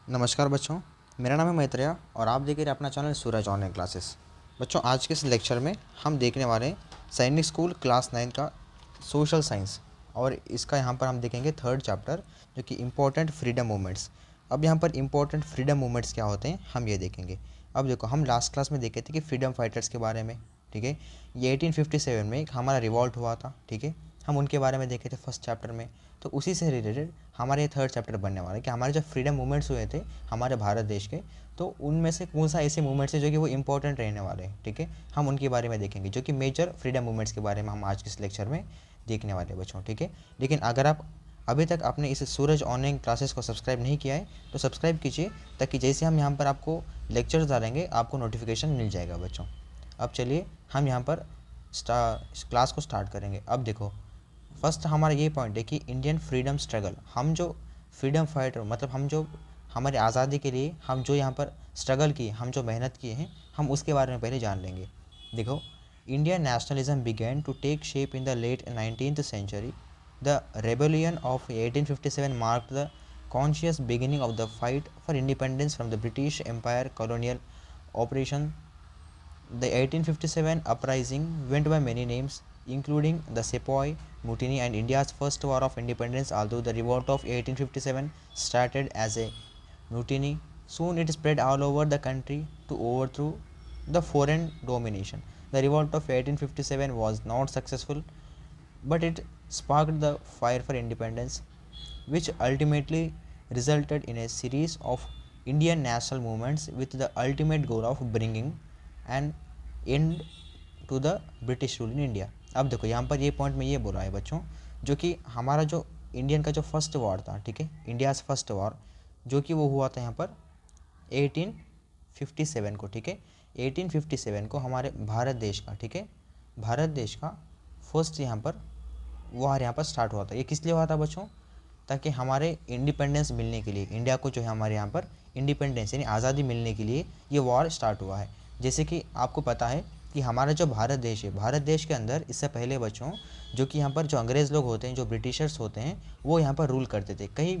नमस्कार बच्चों, मेरा नाम है मैत्रेया और आप देख रहे हैं अपना चैनल सूरज ऑनलाइन क्लासेस। बच्चों, आज के इस लेक्चर में हम देखने वाले हैं सैनिक स्कूल क्लास 9 का सोशल साइंस और इसका यहाँ पर हम देखेंगे थर्ड चैप्टर जो कि इम्पोर्टेंट फ्रीडम मूवमेंट्स। अब यहाँ पर इम्पोर्टेंट फ्रीडम मूवमेंट्स क्या होते हैं हम ये देखेंगे। अब देखो, हम लास्ट क्लास में देखे थे कि फ्रीडम फाइटर्स के बारे में, ठीक है। ये 1857 में एक हमारा रिवॉल्ट हुआ था, ठीक है। हम उनके बारे में देखे थे फर्स्ट चैप्टर में। तो उसी से रिलेटेड हमारे ये थर्ड चैप्टर बनने वाला है कि हमारे जो फ्रीडम मूवमेंट्स हुए थे हमारे भारत देश के, तो उनमें से कौन सा ऐसे मूवमेंट्स है जो कि वो इंपॉर्टेंट रहने वाले हैं, ठीक है। हम उनके बारे में देखेंगे जो कि मेजर फ्रीडम मूवमेंट्स के बारे में हम आज के इस लेक्चर में देखने वाले हैं बच्चों, ठीक है। लेकिन अगर आप अभी तक आपने इस सूरज ऑनलाइन क्लासेस को सब्सक्राइब नहीं किया है तो सब्सक्राइब कीजिए, ताकि जैसे हम यहाँ पर आपको लेक्चर्स डालेंगे आपको नोटिफिकेशन मिल जाएगा बच्चों। अब चलिए हम यहाँ पर क्लास को स्टार्ट करेंगे। अब देखो, फर्स्ट हमारा ये पॉइंट है कि इंडियन फ्रीडम स्ट्रगल, हम जो फ्रीडम फाइटर मतलब हम जो हमारी आज़ादी के लिए हम जो यहाँ पर स्ट्रगल किए, हम जो मेहनत किए हैं, हम उसके बारे में पहले जान लेंगे। देखो, Indian nationalism begin to take shape in the late 19th century. The rebellion of 1857 marked the conscious beginning of the fight for independence from the British empire colonial operation. The 1857 uprising went by many names, including the Sepoy Mutiny and India's first war of independence. Although the revolt of 1857 started as a mutiny, soon it spread all over the country to overthrow the foreign domination. The revolt of 1857 was not successful, but it sparked the fire for independence, which ultimately resulted in a series of Indian national movements with the ultimate goal of bringing an end to the British rule in India. अब देखो, यहाँ पर ये point में ये बोला है बच्चों, जो कि हमारा जो इंडियन का जो फर्स्ट वॉर था, ठीक है, इंडियाज़ फर्स्ट वॉर, जो कि वो हुआ था यहाँ पर 1857 को, ठीक है। 1857 को हमारे भारत देश का, ठीक है, भारत देश का फर्स्ट यहाँ पर वॉर यहाँ पर स्टार्ट हुआ था। ये किस लिए हुआ था बच्चों? ताकि हमारे इंडिपेंडेंस मिलने के लिए, इंडिया को जो है हमारे यहाँ पर इंडिपेंडेंस यानी आज़ादी मिलने के लिए ये वॉर स्टार्ट हुआ है। जैसे कि आपको पता है कि हमारा जो भारत देश है, भारत देश के अंदर इससे पहले बच्चों जो कि यहाँ पर जो अंग्रेज़ लोग होते हैं, जो ब्रिटिशर्स होते हैं, वो यहाँ पर रूल करते थे कई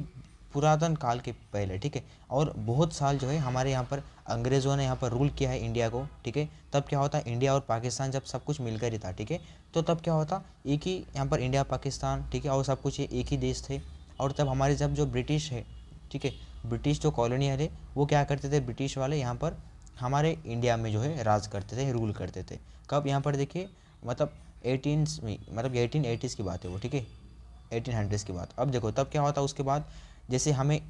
पुरातन काल के पहले, ठीक है। और बहुत साल जो है हमारे यहाँ पर अंग्रेज़ों ने यहाँ पर रूल किया है इंडिया को, ठीक है। तब क्या होता है, इंडिया और पाकिस्तान जब सब कुछ मिलकर ही था, ठीक है, तो तब क्या होता, एक ही यहाँ पर इंडिया पाकिस्तान, ठीक है, और सब कुछ ये एक ही देश थे। और तब हमारे जब जो ब्रिटिश है, ठीक है, ब्रिटिश जो कॉलोनियल है, वो क्या करते थे, ब्रिटिश वाले यहाँ पर हमारे इंडिया में जो है राज करते थे, रूल करते थे। कब? यहाँ पर देखिए, मतलब 1880s की बात है वो, ठीक है, 1800s की बात। अब देखो तब क्या होता, उसके बाद जैसे हमें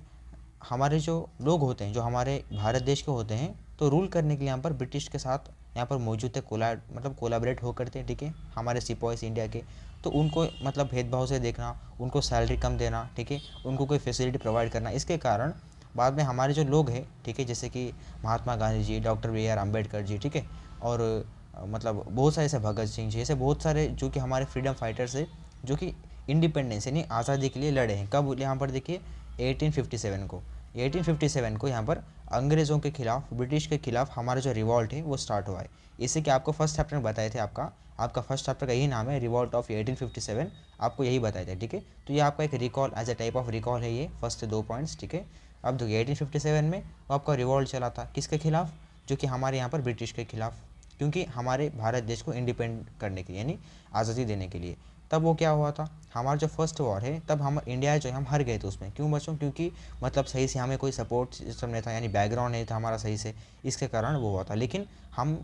हमारे जो लोग होते हैं, जो हमारे भारत देश के होते हैं, तो रूल करने के लिए यहाँ पर ब्रिटिश के साथ यहाँ पर मौजूद थे, कोलाबरेट हो करते, ठीक है, हमारे सिपॉइस इंडिया के। तो उनको मतलब भेदभाव से देखना, उनको सैलरी कम देना, ठीक है, उनको कोई फैसिलिटी प्रोवाइड करना, इसके कारण बाद में हमारे जो लोग हैं, ठीक है, जैसे कि महात्मा गांधी जी, doctor B are Ambedkar ji, ठीक है, और मतलब बहुत सारे ऐसे भगत सिंह जी, ऐसे बहुत सारे जो कि हमारे फ्रीडम फाइटर्स है, जो कि इंडिपेंडेंस यानी आज़ादी के लिए लड़े हैं। कब? यहाँ पर देखिए 1857 को, 1857 को यहाँ पर अंग्रेज़ों के खिलाफ, ब्रिटिश के खिलाफ हमारा जो रिवॉल्ट है वो स्टार्ट हुआ है। इसी के आपको फर्स्ट चैप्टर में बताए थे, आपका फर्स्ट चैप्टर का यही नाम है, रिवॉल्ट ऑफ 1857, आपको यही बताया था, ठीक है। तो ये आपका एक recall, as a type of recall है ये फर्स्ट 2 पॉइंट्स, ठीक है। अब देखिए 1857 में वो आपका रिवॉल्ट चला था किसके खिलाफ? जो कि हमारे यहाँ पर ब्रिटिश के खिलाफ, क्योंकि हमारे भारत देश को इंडिपेंड करने के लिए यानी आज़ादी देने के लिए। तब वो क्या हुआ था, हमारा जो फर्स्ट वॉर है, तब हम इंडिया जो है हम हार गए थे उसमें। क्यों बच्चों? क्योंकि मतलब सही से हमें कोई सपोर्ट सिस्टम नहीं था, यानी बैकग्राउंड नहीं था हमारा सही से, इसके कारण वो हुआ था। लेकिन हम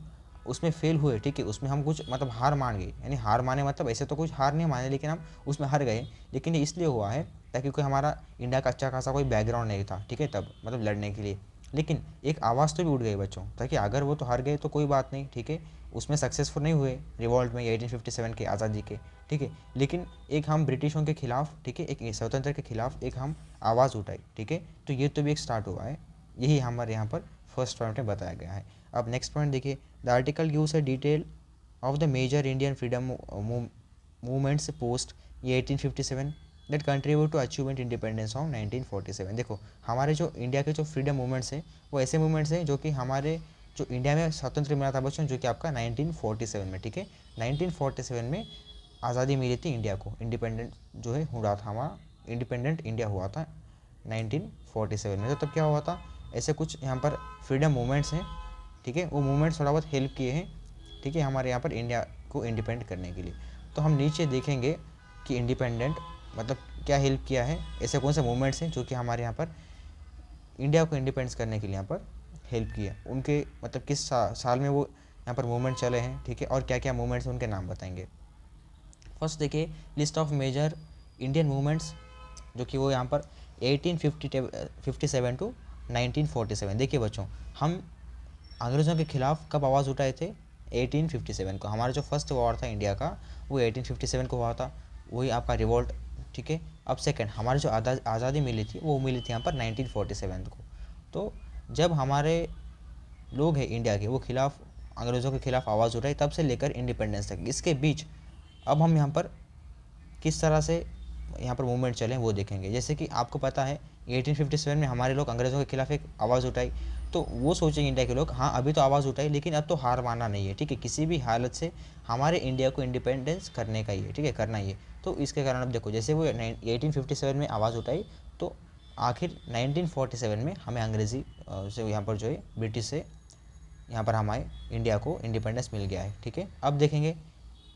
उसमें फेल हुए, ठीक है, उसमें हम कुछ मतलब हार मान गए, यानी हार माने मतलब ऐसे तो कुछ हार नहीं माने, लेकिन हम उसमें हार गए। लेकिन ये इसलिए हुआ है ताकि कोई हमारा इंडिया का अच्छा खासा कोई बैकग्राउंड नहीं था, ठीक है, तब मतलब लड़ने के लिए। लेकिन एक आवाज़ तो भी उठ गई बच्चों, ताकि अगर वो तो हार गए तो कोई बात नहीं, ठीक है, उसमें सक्सेसफुल नहीं हुए रिवॉल्ट में 1857 के आज़ादी के, ठीक है। लेकिन एक हम ब्रिटिशों के खिलाफ, ठीक है, एक स्वतंत्र के खिलाफ एक हम आवाज़ उठाई, ठीक है। तो ये तो भी एक स्टार्ट हुआ है, यही हमारे यहाँ पर फर्स्ट पॉइंट में बताया गया है। अब नेक्स्ट पॉइंट देखिए, the article gives a detail of the major Indian freedom movements post 1857 that contribute to achievement independence of 1947। देखो, हमारे जो इंडिया के जो फ्रीडम मूवमेंट्स हैं वो ऐसे मूवमेंट्स हैं जो कि हमारे जो इंडिया में स्वतंत्र मिला था बच्चों, जो कि आपका 1947 में, ठीक है, 1947 में आज़ादी मिली थी इंडिया को, इंडिपेंडेंट जो है हुआ था हमारा, इंडिपेंडेंट इंडिया हुआ था 1947 में। तो तब क्या हुआ था, ऐसे कुछ यहाँ पर फ्रीडम मूवमेंट्स हैं, ठीक है, वो मूवमेंट्स थोड़ा बहुत हेल्प किए हैं, ठीक है, हमारे यहाँ पर इंडिया को इंडिपेंडेंट करने के लिए। तो हम नीचे देखेंगे कि इंडिपेंडेंट मतलब क्या हेल्प किया है, ऐसे कौन से मूवमेंट्स हैं जो कि हमारे यहाँ पर इंडिया को इंडिपेंडेंस करने के लिए यहाँ पर हेल्प किया, उनके मतलब किस साल में वो यहाँ पर मूवमेंट चले हैं, ठीक है, और क्या क्या मूवमेंट्स उनके नाम बताएंगे। फर्स्ट देखिए list of major Indian movements, जो कि वो यहाँ पर 1857 टू 1947। देखिए बच्चों, हम अंग्रेज़ों के खिलाफ कब आवाज़ उठाए थे, 1857 को। हमारा जो फर्स्ट वॉर था इंडिया का वो 1857 को हुआ था, वही आपका रिवोल्ट, ठीक है। अब सेकंड, हमारी जो आज़ादी मिली थी वो मिली थी यहाँ पर 1947 को। तो जब हमारे लोग हैं इंडिया के वो खिलाफ अंग्रेज़ों के खिलाफ आवाज़ उठाई, तब से लेकर इंडिपेंडेंस तक, इसके बीच अब हम यहाँ पर किस तरह से यहाँ पर मूवमेंट चले वो देखेंगे। जैसे कि आपको पता है 1857 में हमारे लोग अंग्रेज़ों के खिलाफ एक आवाज़ उठाई, तो वो सोचेंगे इंडिया के लोग, हाँ अभी तो आवाज़ उठाई लेकिन अब तो हार मानना नहीं है, ठीक है, किसी भी हालत से हमारे इंडिया को इंडिपेंडेंस करने का ही है, ठीक है, करना ही है। तो इसके कारण अब देखो, जैसे वो 1857 में आवाज़ उठाई, तो आखिर 1947 में हमें अंग्रेज़ी से यहाँ पर जो है ब्रिटिश से यहाँ पर हमारे इंडिया को इंडिपेंडेंस मिल गया है, ठीक है। अब देखेंगे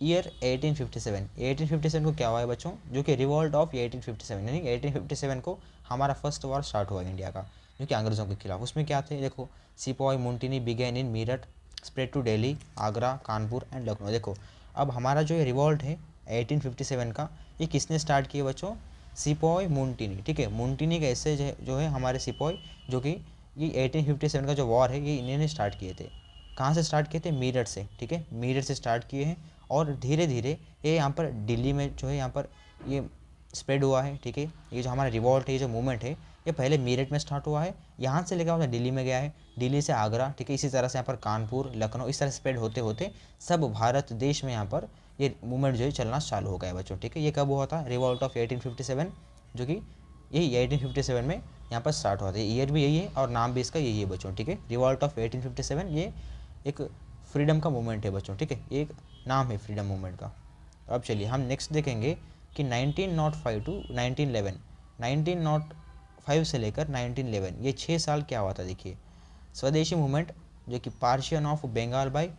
ईयर 1857 को क्या हुआ है बच्चों, जो कि रिवॉल्ट ऑफ 1857, यानी 1857 को हमारा फर्स्ट वॉर स्टार्ट हुआ इंडिया का, जो कि अंग्रेज़ों के खिलाफ। उसमें क्या थे, देखो, sepoy mutiny began in Meerut, spread to Delhi, Agra, Kanpur and Lucknow. देखो अब हमारा जो ये रिवॉल्ट है 1857 का, ये किसने स्टार्ट किया बच्चों, सिपॉय मुंटिनी, ठीक है। मुंटिनी कैसे जो है हमारे सिपॉय, जो कि ये 1857 का जो वॉर है ये इन्होंने स्टार्ट किए थे। कहाँ से स्टार्ट किए थे, मीरठ से, ठीक है, मीरठ से स्टार्ट किए हैं, और धीरे धीरे ये यहाँ पर दिल्ली में जो है यहाँ पर ये स्प्रेड हुआ है, ठीक है। ये जो हमारा रिवॉल्ट है, ये जो मूवमेंट है, ये पहले मीरठ में स्टार्ट हुआ है, यहाँ से लेकर दिल्ली में गया है, दिल्ली से आगरा, ठीक है, इसी तरह से यहाँ पर कानपुर, लखनऊ, इस तरह स्प्रेड होते होते सब भारत देश में यहाँ पर ये मूवमेंट जो है चलना चालू हो गया है बच्चों, ठीक है। ये कब हुआ था, रिवॉल्ट ऑफ 1857, जो कि यही 1857 में यहाँ पर स्टार्ट हुआ था। ईयर भी यही है और नाम भी इसका यही है बच्चों, ठीक है। रिवॉल्ट ऑफ 1857 ये एक फ्रीडम का मूवमेंट है बच्चों, ठीक है, ये एक नाम है फ्रीडम मूवमेंट का। अब चलिए हम नेक्स्ट देखेंगे कि 1905 टू 1911, 1905 से लेकर 1911, ये 6 साल क्या हुआ था। देखिए स्वदेशी मूवमेंट, जो कि partition of Bengal by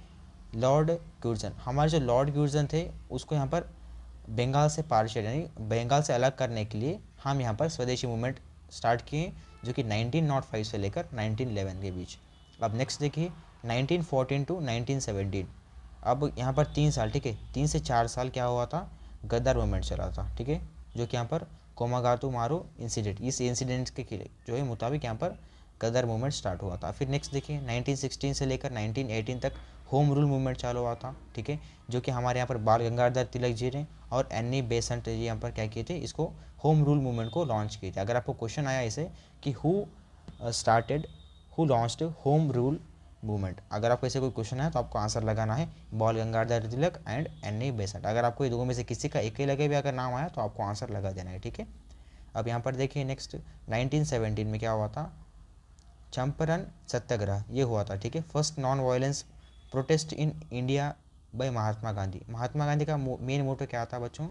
lord Curzon, हमारे जो लॉर्ड क्यूर्जन थे उसको यहाँ पर बंगाल से पार्शियल यानी बंगाल से अलग करने के लिए हम यहाँ पर स्वदेशी मूवमेंट स्टार्ट किए, जो कि 1905 से लेकर 1911 के बीच। अब नेक्स्ट देखिए 1914 टू 1917, अब यहाँ पर 3 साल, ठीक है, 3 से 4 साल क्या हुआ था, गद्दार मूवमेंट चला था, ठीक है, जो कि यहाँ पर कोमागातु मारू इंसिडेंट, इस इंसिडेंट के जो है मुताबिक यहाँ पर गद्दार मूवमेंट स्टार्ट हुआ था। फिर नेक्स्ट देखिए 1916 से लेकर 1918 तक होम रूल मूवमेंट चालू हुआ था, ठीक है, जो कि हमारे यहाँ पर बाल गंगाधर तिलक जी ने और एनी बेसेंट जी यहाँ पर क्या किए थे, इसको होम रूल मूवमेंट को लॉन्च किए थे। अगर आपको क्वेश्चन आया इसे कि who launched home rule movement, अगर आपको ऐसे कोई क्वेश्चन है तो आपको आंसर लगाना है बाल गंगाधर तिलक एंड एनी बेसेंट। अगर आपको ये दो में से किसी का एक ही लगे भी अगर नाम आया तो आपको आंसर लगा देना है, ठीक है। अब यहाँ पर देखिए नेक्स्ट 1917 में क्या हुआ था, चंपारण सत्याग्रह ये हुआ था, ठीक है, first non violence protest in India by Mahatma Gandhi. Mahatma Gandhi का मेन मोटो क्या था बच्चों,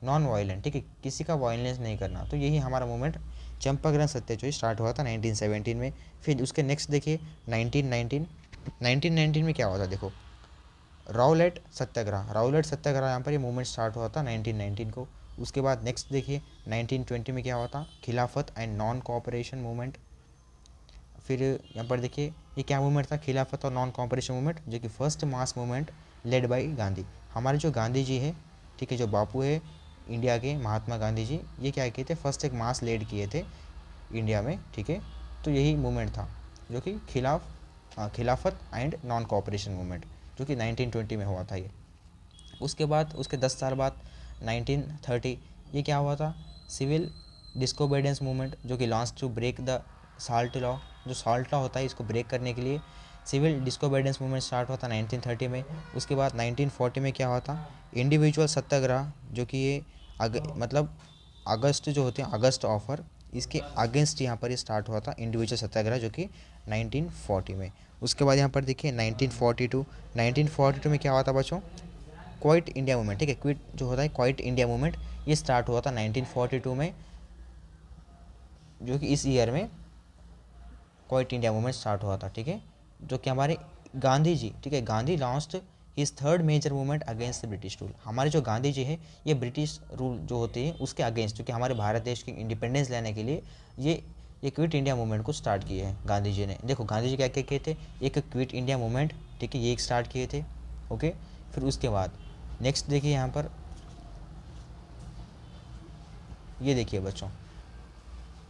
नॉन वायलेंट, ठीक है, किसी का वायलेंस नहीं करना। तो यही हमारा मूवमेंट चंपारण सत्याग्रह स्टार्ट हुआ था 1917 में। फिर उसके नेक्स्ट देखिए 1919 में क्या हुआ था, देखो राउलेट सत्याग्रह यहाँ पर ये मूवमेंट स्टार्ट हुआ था 1919 को। उसके बाद नेक्स्ट देखिए 1920 में क्या हुआ था, खिलाफत एंड नॉन कोऑपरेशन मूवमेंट। फिर यहाँ पर देखिए ये क्या मूवमेंट था, खिलाफत और नॉन कोऑपरेशन मूवमेंट, जो कि first mass movement led by Gandhi. हमारे जो गांधी जी है, ठीक है, जो बापू है इंडिया के महात्मा गांधी जी, ये क्या किए थे, फर्स्ट एक मास लीड किए थे इंडिया में, ठीक है। तो यही मूवमेंट था जो कि खिलाफत एंड नॉन कोऑपरेशन मूवमेंट, जो कि 1920 में हुआ था ये। उसके बाद उसके 10 साल बाद 1930 ये क्या हुआ था, सिविल डिसोबीडियंस मूवमेंट, जो कि launch to break the salt law, जो साल्ट लॉ होता है इसको ब्रेक करने के लिए सिविल डिसोबीडियंस मूवमेंट स्टार्ट हुआ था 1930 में। उसके बाद 1940 में क्या हुआ था, इंडिविजुअल सत्याग्रह, जो कि ये मतलब अगस्त जो होते हैं अगस्त ऑफर, इसके अगेंस्ट यहाँ पर ये स्टार्ट हुआ था इंडिविजुअल सत्याग्रह, जो कि 1940 में। उसके बाद यहाँ पर देखिए 1942 में क्या हुआ था बच्चों, क्वाइट इंडिया मूवमेंट, ठीक है, क्विट जो होता है क्वाइट इंडिया मूवमेंट, ये स्टार्ट हुआ था 1942 में, जो कि इस ईयर में क्विट इंडिया मूवमेंट स्टार्ट हुआ था, ठीक है, जो कि हमारे गांधी जी, ठीक है, Gandhi launched his third major movement against the British rule. हमारे जो गांधी जी है ये ब्रिटिश रूल जो होते हैं उसके अगेंस्ट, जो कि हमारे भारत देश की इंडिपेंडेंस लेने के लिए ये क्विट इंडिया मूवमेंट को स्टार्ट किए हैं गांधी जी ने। देखो गांधी जी क्या क्या किए थे, एक क्विट इंडिया मूवमेंट, ठीक है, ये एक स्टार्ट किए थे, ओके। फिर उसके बाद नेक्स्ट देखिए यहाँ पर, ये देखिए बच्चों,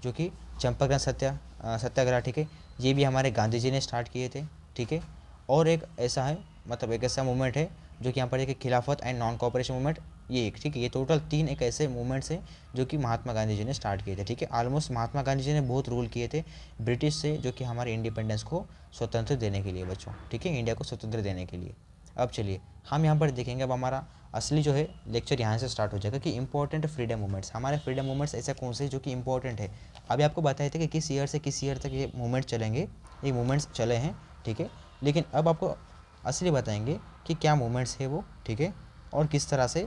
जो कि चंपारण सत्याग्रह, ठीक है, ये भी हमारे गांधी जी ने स्टार्ट किए थे, ठीक है। और एक ऐसा है, मतलब एक ऐसा मूवमेंट है जो कि यहाँ पर एक खिलाफत एंड नॉन कॉपरेशन मूवमेंट, ये एक, ठीक है, ये टोटल 3 एक ऐसे मूवमेंट्स हैं जो कि महात्मा गांधी जी ने स्टार्ट किए थे, ठीक है। ऑलमोस्ट महात्मा गांधी जी ने बहुत रूल किए थे ब्रिटिश से, जो कि हमारे इंडिपेंडेंस को स्वतंत्र देने के लिए बच्चों, ठीक है, इंडिया को स्वतंत्र देने के लिए। अब चलिए हम यहाँ पर देखेंगे, अब हमारा असली जो है लेक्चर यहाँ से स्टार्ट हो जाएगा कि इंपॉर्टेंट फ्रीडम मूवमेंट्स, हमारे फ्रीडम मूवमेंट्स ऐसे कौन से जो कि इंपॉर्टेंट है। अभी आपको बताए थे कि किस ईयर से किस ईयर तक ये मूवमेंट चलेंगे, ये मूवमेंट्स चले हैं, ठीक है। लेकिन अब आपको असली बताएंगे कि क्या मूवमेंट्स है वो, ठीक है, और किस तरह से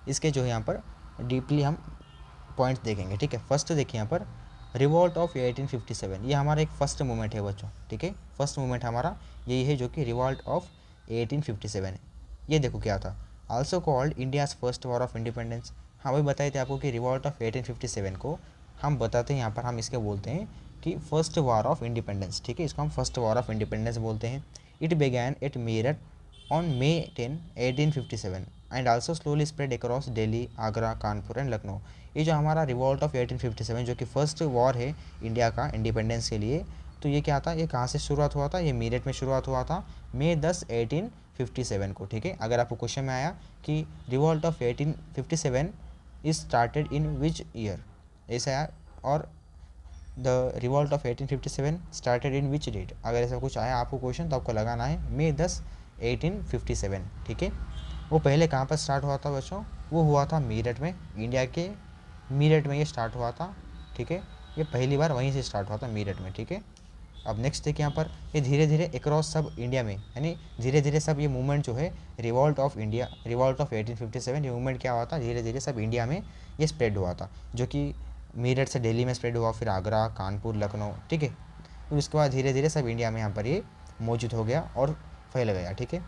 इसके जो है यहाँ पर डीपली हम पॉइंट्स देखेंगे, ठीक है। फर्स्ट देखिए यहाँ पर रिवॉल्ट ऑफ 1857, ये हमारा एक फर्स्ट मूवमेंट है बच्चों, ठीक है, फर्स्ट मूवमेंट हमारा यही है जो कि रिवॉल्ट ऑफ 1857 है। ये देखो क्या था, also called India's first war of independence. हाँ वही बताए थे आपको कि रिवॉल्ट ऑफ 1857 को हम बताते हैं यहाँ पर, हम इसके बोलते हैं कि फर्स्ट वॉर ऑफ इंडिपेंडेंस, ठीक है, इसको हम फर्स्ट वॉर ऑफ इंडिपेंडेंस बोलते हैं। It began at Meerut on May 10, 1857 and also slowly spread across Delhi, Agra, Kanpur and Lucknow. ये जो हमारा रिवॉल्ट ऑफ 1857 जो कि फर्स्ट वॉर है इंडिया का इंडिपेंडेंस के लिए, तो ये क्या था, ये कहाँ से शुरुआत हुआ था, ये मीरठ में शुरुआत हुआ था May 10, 1857 को, ठीक है। अगर आपको क्वेश्चन में आया कि revolt of 1857 is started in which year, ऐसा आया, और the revolt of 1857 started in which date, अगर ऐसा कुछ आया आपको क्वेश्चन तो आपको लगाना है May 10, 1857, ठीक है। वो पहले कहाँ पर स्टार्ट हुआ था बच्चों, वो हुआ था मीरठ में, इंडिया के मीरठ में ये स्टार्ट हुआ था, ठीक है, ये पहली बार वहीं से स्टार्ट हुआ था मीरठ में, ठीक है। अब नेक्स्ट देखिए यहाँ पर, ये धीरे धीरे अक्रॉस सब इंडिया में, यानी धीरे धीरे सब ये मूवमेंट जो है revolt of India, revolt of 1857, ये मूवमेंट क्या हुआ था, धीरे धीरे सब इंडिया में ये स्प्रेड हुआ था, जो कि मीरठ से दिल्ली में स्प्रेड हुआ, फिर आगरा, कानपुर, लखनऊ, ठीक है। फिर उसके बाद धीरे धीरे सब इंडिया में यहाँ पर ये मौजूद हो गया और फैल गया, ठीक है।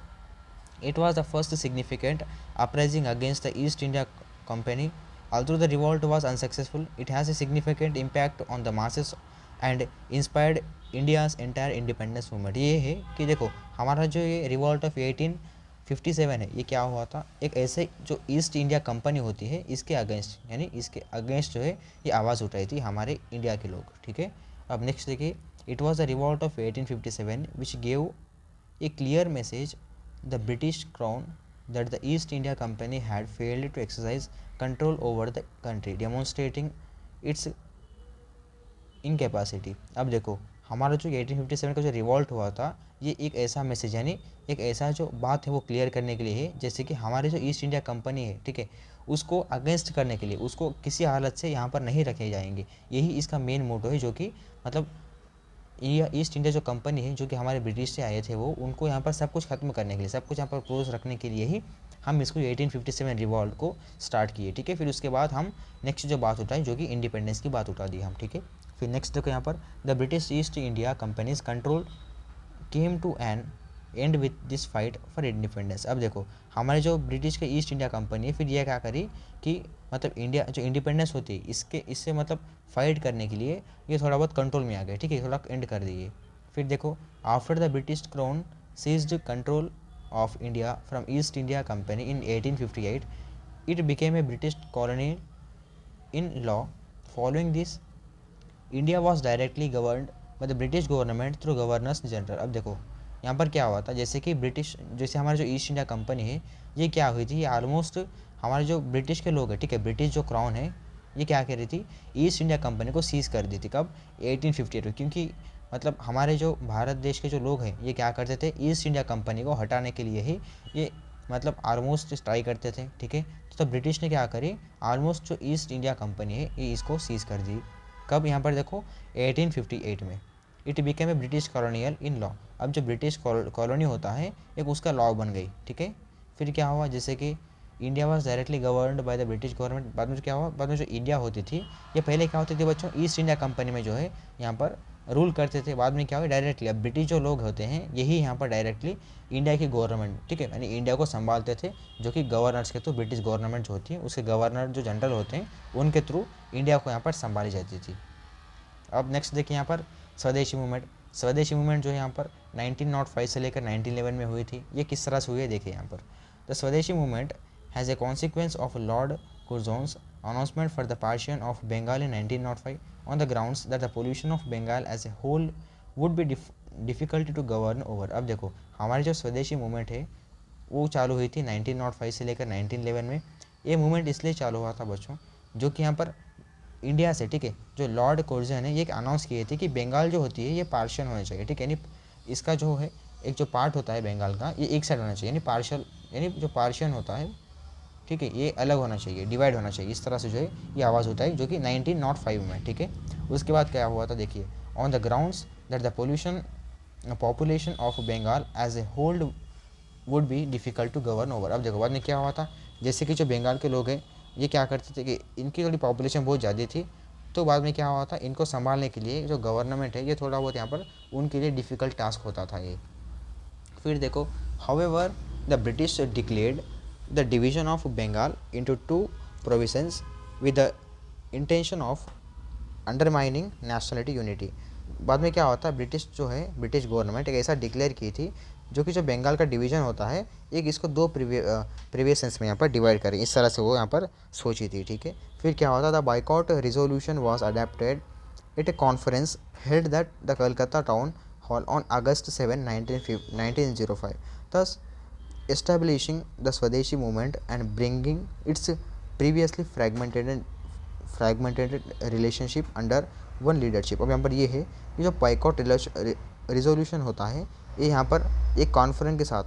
It was the first significant uprising against the East India Company. Although the revolt was unsuccessful, it has a significant impact on the masses and inspired India's entire independence movement. ये है कि देखो हमारा जो ये रिवॉल्ट ऑफ 1857 है, ये क्या हुआ था, एक ऐसे जो ईस्ट इंडिया कंपनी होती है इसके अगेंस्ट, यानी इसके अगेंस्ट जो है ये आवाज़ उठाई थी हमारे इंडिया के लोग, ठीक है। अब नेक्स्ट देखिए, it was the revolt of 1857 which gave a clear message the British Crown that the East India Company had failed to exercise control over the country, demonstrating its incapacity. अब देखो हमारा जो 1857 का जो रिवॉल्ट हुआ था, ये एक ऐसा मैसेज, यानी एक ऐसा जो बात है वो क्लियर करने के लिए है, जैसे कि हमारे जो ईस्ट इंडिया कंपनी है, ठीक है, उसको अगेंस्ट करने के लिए, उसको किसी हालत से यहाँ पर नहीं रखे जाएंगे, यही इसका मेन मोटो है, जो कि मतलब ईस्ट इंडिया जो कंपनी है जो कि हमारे ब्रिटिश से आए थे, वो उनको यहाँ पर सब कुछ खत्म करने के लिए, सब कुछ यहाँ पर क्लोज रखने के लिए ही हम इसको 1857 रिवॉल्ट को स्टार्ट किए, ठीक है। फिर उसके बाद हम नेक्स्ट जो बात उठाई जो कि इंडिपेंडेंस की बात उठा दी हम, ठीक है। फिर नेक्स्ट देखो यहाँ पर, the British East India Company's control came to an end with this fight for independence. अब देखो हमारे जो ब्रिटिश के ईस्ट इंडिया कंपनी है, फिर यह क्या करी कि मतलब इंडिया जो इंडिपेंडेंस होती है इससे मतलब फाइट करने के लिए ये थोड़ा बहुत कंट्रोल में आ गए, ठीक है, थोड़ा एंड कर दिए। फिर देखो after the British crown seized control of India from East India Company in 1858, it became a British colony in law. Following this India was directly governed by the British government through governors general. अब देखो यहाँ पर क्या हुआ था, जैसे कि British, जैसे हमारे जो ईस्ट इंडिया कंपनी है ये क्या हुई थी, ये ऑलमोस्ट हमारे जो ब्रिटिश के लोग हैं, ठीक है, ब्रिटिश जो क्राउन है ये क्या कह रही थी, ईस्ट इंडिया कंपनी को सीज कर दी थी, कब, 1858 में। क्योंकि मतलब हमारे जो भारत देश के जो लोग हैं ये क्या करते थे, ईस्ट इंडिया कंपनी को हटाने के लिए ही ये मतलब ऑलमोस्ट ट्राई करते थे, ठीक है। तो ब्रिटिश ने क्या करी, ऑलमोस्ट जो ईस्ट इंडिया कंपनी है ये इसको सीज कर दी, कब, यहाँ पर देखो 1858 में। It became a British colonial in law. अब जो ब्रिटिश कॉलोनी होता है एक उसका लॉ बन गई, ठीक है। फिर क्या हुआ, जैसे कि India was directly governed by the British government. बाद में क्या हुआ, बाद में जो इंडिया होती थी ये पहले क्या होती थी बच्चों, ईस्ट इंडिया कंपनी में जो है यहाँ पर रूल करते थे। बाद में क्या हुआ डायरेक्टली, अब ब्रिटिश जो लोग होते हैं यही यहाँ पर डायरेक्टली इंडिया की गवर्नमेंट, ठीक है, यानी इंडिया को संभालते थे, जो कि गवर्नर्स के थ्रू, ब्रिटिश गवर्नमेंट जो होती है उसके गवर्नर जो जनरल होते हैं उनके थ्रू इंडिया को यहाँ पर संभाली जाती थी। अब नेक्स्ट देखिए यहाँ पर स्वदेशी मूवमेंट। स्वदेशी मूवमेंट जो है यहाँ पर 1905 से लेकर 1911 में हुई थी। ये किस तरह से हुई है देखिए यहाँ पर। The swadeshi movement has a consequence of lord Curzon's announcement for the partition of Bengal in 1905 on the grounds that the pollution of Bengal as a whole would be difficult to govern over। अब देखो हमारी जो स्वदेशी movement है वो चालू हुई थी 1905 से लेकर 1911 में। ये मूवमेंट इसलिए चालू हुआ था बच्चों, जो कि यहाँ पर इंडिया से, ठीक है, जो लॉर्ड कुर्जन है ये एक अनाउंस किए थे कि बंगाल जो होती है ये पार्शियल होना चाहिए, ठीक है, यानी इसका जो है एक जो पार्ट होता है बंगाल का ये एक साइड होना चाहिए, यानी पार्शियल, यानी जो पार्शियल होता है, ठीक है, ये अलग होना चाहिए, डिवाइड होना चाहिए, इस तरह से जो है ये आवाज़ होता है, जो कि 1905 में, ठीक है। उसके बाद क्या हुआ था देखिए, on the grounds that the population of Bengal as a whole would be difficult to govern over. अब देखो बाद में क्या हुआ था, जैसे कि जो बंगाल के लोग हैं ये क्या करते थे कि इनकी थोड़ी पॉपुलेशन बहुत ज़्यादा थी, तो बाद में क्या हुआ था, इनको संभालने के लिए जो गवर्नमेंट है ये थोड़ा बहुत यहाँ पर उनके लिए डिफ़िकल्ट टास्क होता था ये। फिर देखो, however the British declared the division of Bengal into two provinces with the intention of undermining nationality unity। बाद में क्या होता है, ब्रिटिश जो है, ब्रिटिश गवर्नमेंट एक ऐसा डिक्लेयर की थी जो कि जो बंगाल का डिवीज़न होता है एक इसको दो प्रीवियसेंस में यहाँ पर डिवाइड करें, इस तरह से वो यहाँ पर सोची थी, ठीक है। फिर क्या होता था, boycott resolution was adopted at a conference held that the Calcutta town hall on August 7, 1905, thus establishing the Swadeshi movement and bringing its previously fragmented relationship under one leadership। अब यहाँ पर ये है कि जो बाइकआउट रिजोल्यूशन होता है ये यहाँ पर एक कॉन्फ्रेंस के साथ,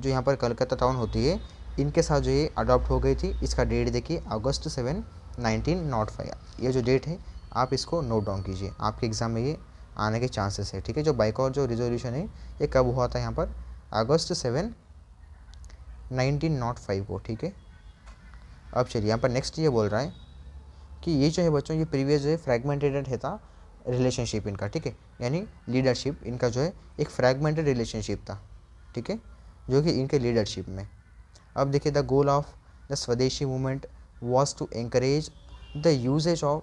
जो यहाँ पर कलकत्ता टाउन होती है इनके साथ जो ये अडॉप्ट हो गई थी। इसका डेट देखिए August 7, 1905। ये जो डेट है आप इसको नोट डाउन कीजिए, आपके एग्ज़ाम में ये आने के चांसेस है, ठीक है। जो बाइकआउट जो रिजोल्यूशन है ये कब हुआ था, यहाँ पर August 7, 1905 को, ठीक है। अब चलिए यहाँ पर नेक्स्ट ये बोल रहा है कि ये जो है बच्चों ये प्रीवियस जो है फ्रैगमेंटेड है था रिलेशनशिप इनका, ठीक है, यानी लीडरशिप इनका जो है एक फ्रैगमेंटेड रिलेशनशिप था, ठीक है, जो कि इनके लीडरशिप में। अब देखिए, the goal of the swadeshi movement was to encourage the uses of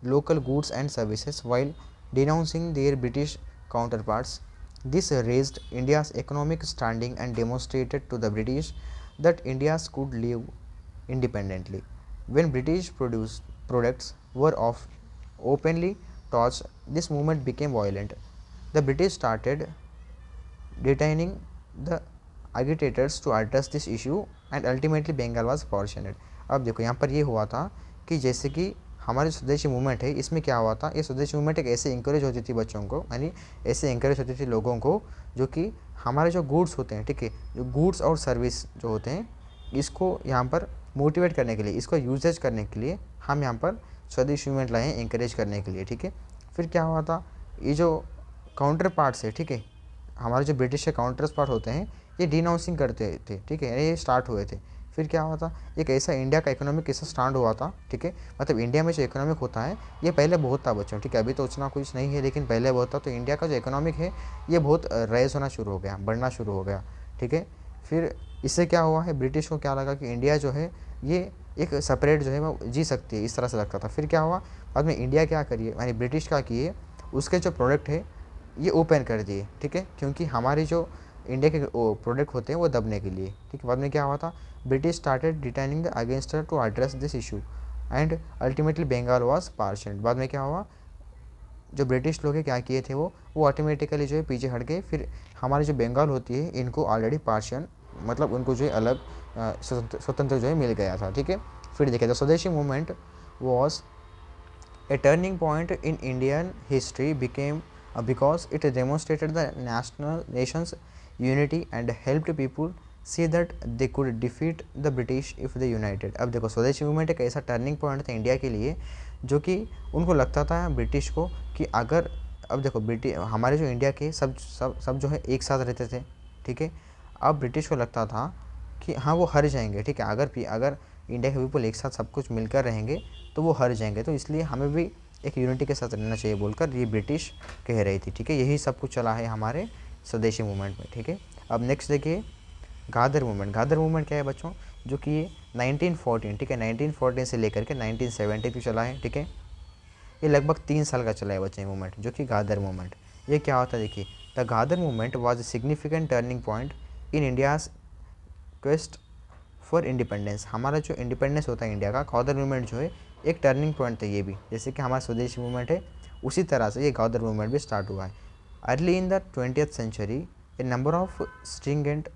local goods and services while denouncing their British counterparts। This raised India's economic standing and demonstrated to the British that India could live independently। When British products were openly touched, this movement became violent। The British started detaining the agitators to address this issue and ultimately Bengal was partitioned। अब देखो यहाँ पर ये हुआ था कि जैसे कि हमारी स्वदेशी मूवमेंट है इसमें क्या हुआ था, ये स्वदेशी मूवमेंट एक ऐसे इंकरेज होती थी बच्चों को, यानी ऐसे इंकरेज होती थी लोगों को जो कि हमारे जो गुड्स होते हैं, ठीक है, जो गुड्स और सर्विस जो होते हैं इसको यहाँ पर मोटिवेट करने के लिए, इसको यूजेज करने के लिए हम यहाँ पर स्वदेशी मूवमेंट लाए हैं इंकरेज करने के लिए, ठीक है। फिर क्या हुआ था, ये जो काउंटर पार्ट्स है, ठीक है, हमारे जो ब्रिटिश के काउंटर पार्ट होते हैं ये डिनाउंसिंग करते थे, ठीक है, ये स्टार्ट हुए थे। फिर क्या हुआ था, एक ऐसा इंडिया का इकोनॉमिक कैसा स्टार्ट हुआ था, ठीक है, मतलब इंडिया में जो इकोनॉमिक होता है ये पहले बहुत था बच्चों, ठीक है, अभी तो उतना कुछ नहीं है लेकिन पहले बहुत था। तो इंडिया का जो इकोनॉमिक है ये बहुत राइज होना शुरू हो गया, बढ़ना शुरू हो गया, ठीक है। फिर इससे क्या हुआ है, ब्रिटिश को क्या लगा कि इंडिया जो है ये एक सेपरेट जो है वो जी सकती है, इस तरह से लगता था। फिर क्या हुआ, बाद में इंडिया क्या करिए, यानी ब्रिटिश क्या किए, उसके जो प्रोडक्ट है ये ओपन कर दिए, ठीक है, क्योंकि हमारे जो इंडिया के प्रोडक्ट होते हैं वो दबने के लिए, ठीक है। बाद में क्या हुआ था, ब्रिटिश स्टार्टेड डिटेनिंग द अगेंस्टर to address this issue and ultimately Bengal was partitioned. बाद में क्या हुआ, जो ब्रिटिश लोग क्या किए थे वो ऑटोमेटिकली जो है पीछे हट गए। फिर हमारी जो बंगाल होती है इनको ऑलरेडी पार्शियन, मतलब उनको जो है अलग स्वतंत्र जो है मिल गया था, ठीक है। फिर देखिए, the swadeshi movement was A turning point in Indian history became because it demonstrated the nation's unity and helped people see that they could defeat the British if they united। अब देखो, स्वदेशी मूवमेंट एक ऐसा टर्निंग पॉइंट था India के लिए जो कि उनको लगता था ब्रिटिश को कि अगर, अब देखो ब्रिटिश हमारे जो इंडिया के सब जो है एक साथ रहते थे, ठीक है। अब ब्रिटिश को लगता था कि हाँ वो हार जाएंगे, ठीक है, अगर इंडिया के पीपल एक साथ सब कुछ मिलकर रहेंगे तो वो हार जाएंगे, तो इसलिए हमें भी एक यूनिटी के साथ रहना चाहिए बोलकर ये ब्रिटिश कह रही थी, ठीक है। यही सब कुछ चला है हमारे स्वदेशी मूवमेंट में, ठीक है। अब नेक्स्ट देखिए गादर मूवमेंट। गादर मूवमेंट क्या है बच्चों, जो कि ये 1914, ठीक है, 1914 से लेकर के 1970 तक चला है, ठीक है। ये लगभग 3 साल का चला है बच्चे मूवमेंट, जो कि गादर मूवमेंट। ये क्या होता है देखिए, the Ghadar movement was a significant turning point in India's quest for independence. हमारा जो इंडिपेंडेंस होता है इंडिया का, गादर मूवमेंट जो है एक टर्निंग पॉइंट था ये भी, जैसे कि हमारा स्वदेशी मूवमेंट है उसी तरह से ये गादर मूवमेंट भी स्टार्ट हुआ है। Early in the 20th century a number of stringent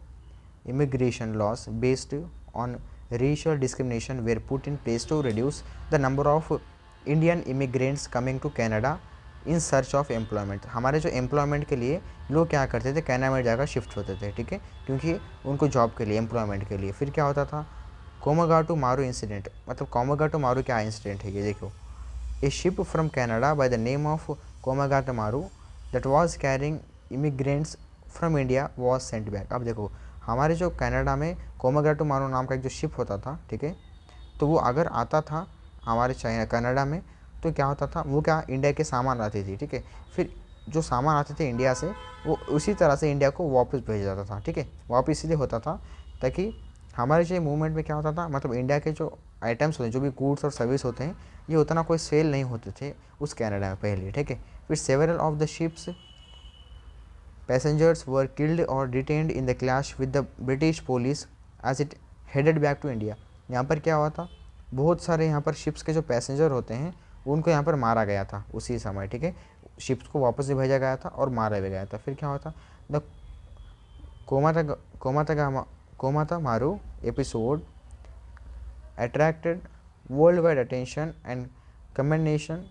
immigration laws based on racial discrimination were put in place to reduce the number of Indian immigrants coming to Canada in search of employment। हमारे जो employment के लिए लोग क्या करते थे, Canada में जाकर शिफ्ट होते थे, ठीक है, क्योंकि उनको जॉब के लिए, एम्प्लॉयमेंट के लिए। फिर क्या होता था, कोमागाटू मारू इंसिडेंट। मतलब कोमागाटू मारू क्या इंसिडेंट है ये देखो, a ship from Canada by the name of Komagata Maru that was carrying immigrants from India was sent back. अब देखो हमारे जो कनाडा में कोमागाटू मारू नाम का एक जो शिप होता था, ठीक है, तो वो अगर आता था हमारे चाइना कनाडा में, तो क्या होता था, वो क्या इंडिया के सामान आती थी, ठीक है। फिर जो सामान आते थे इंडिया से वो उसी तरह से इंडिया को वापस भेजा जाता था, ठीक है। वापस इसलिए होता था ताकि हमारे जो मूवमेंट में क्या होता था, मतलब इंडिया के जो आइटम्स होते हैं, जो भी गुड्स और सर्विस होते हैं, ये उतना कोई सेल नहीं होते थे उस कनाडा में पहले, ठीक है। फिर several of the ships passengers were killed or detained in the clash with the British police as it headed back to India। यहाँ पर क्या हुआ था, बहुत सारे यहाँ पर शिप्स के जो पैसेंजर होते हैं उनको यहाँ पर मारा गया था उसी समय, ठीक है। शिप्स को वापस से भेजा गया था और मारा भी गया था। फिर क्या हुआ था, द कोमाता मारू episode attracted worldwide attention and commendation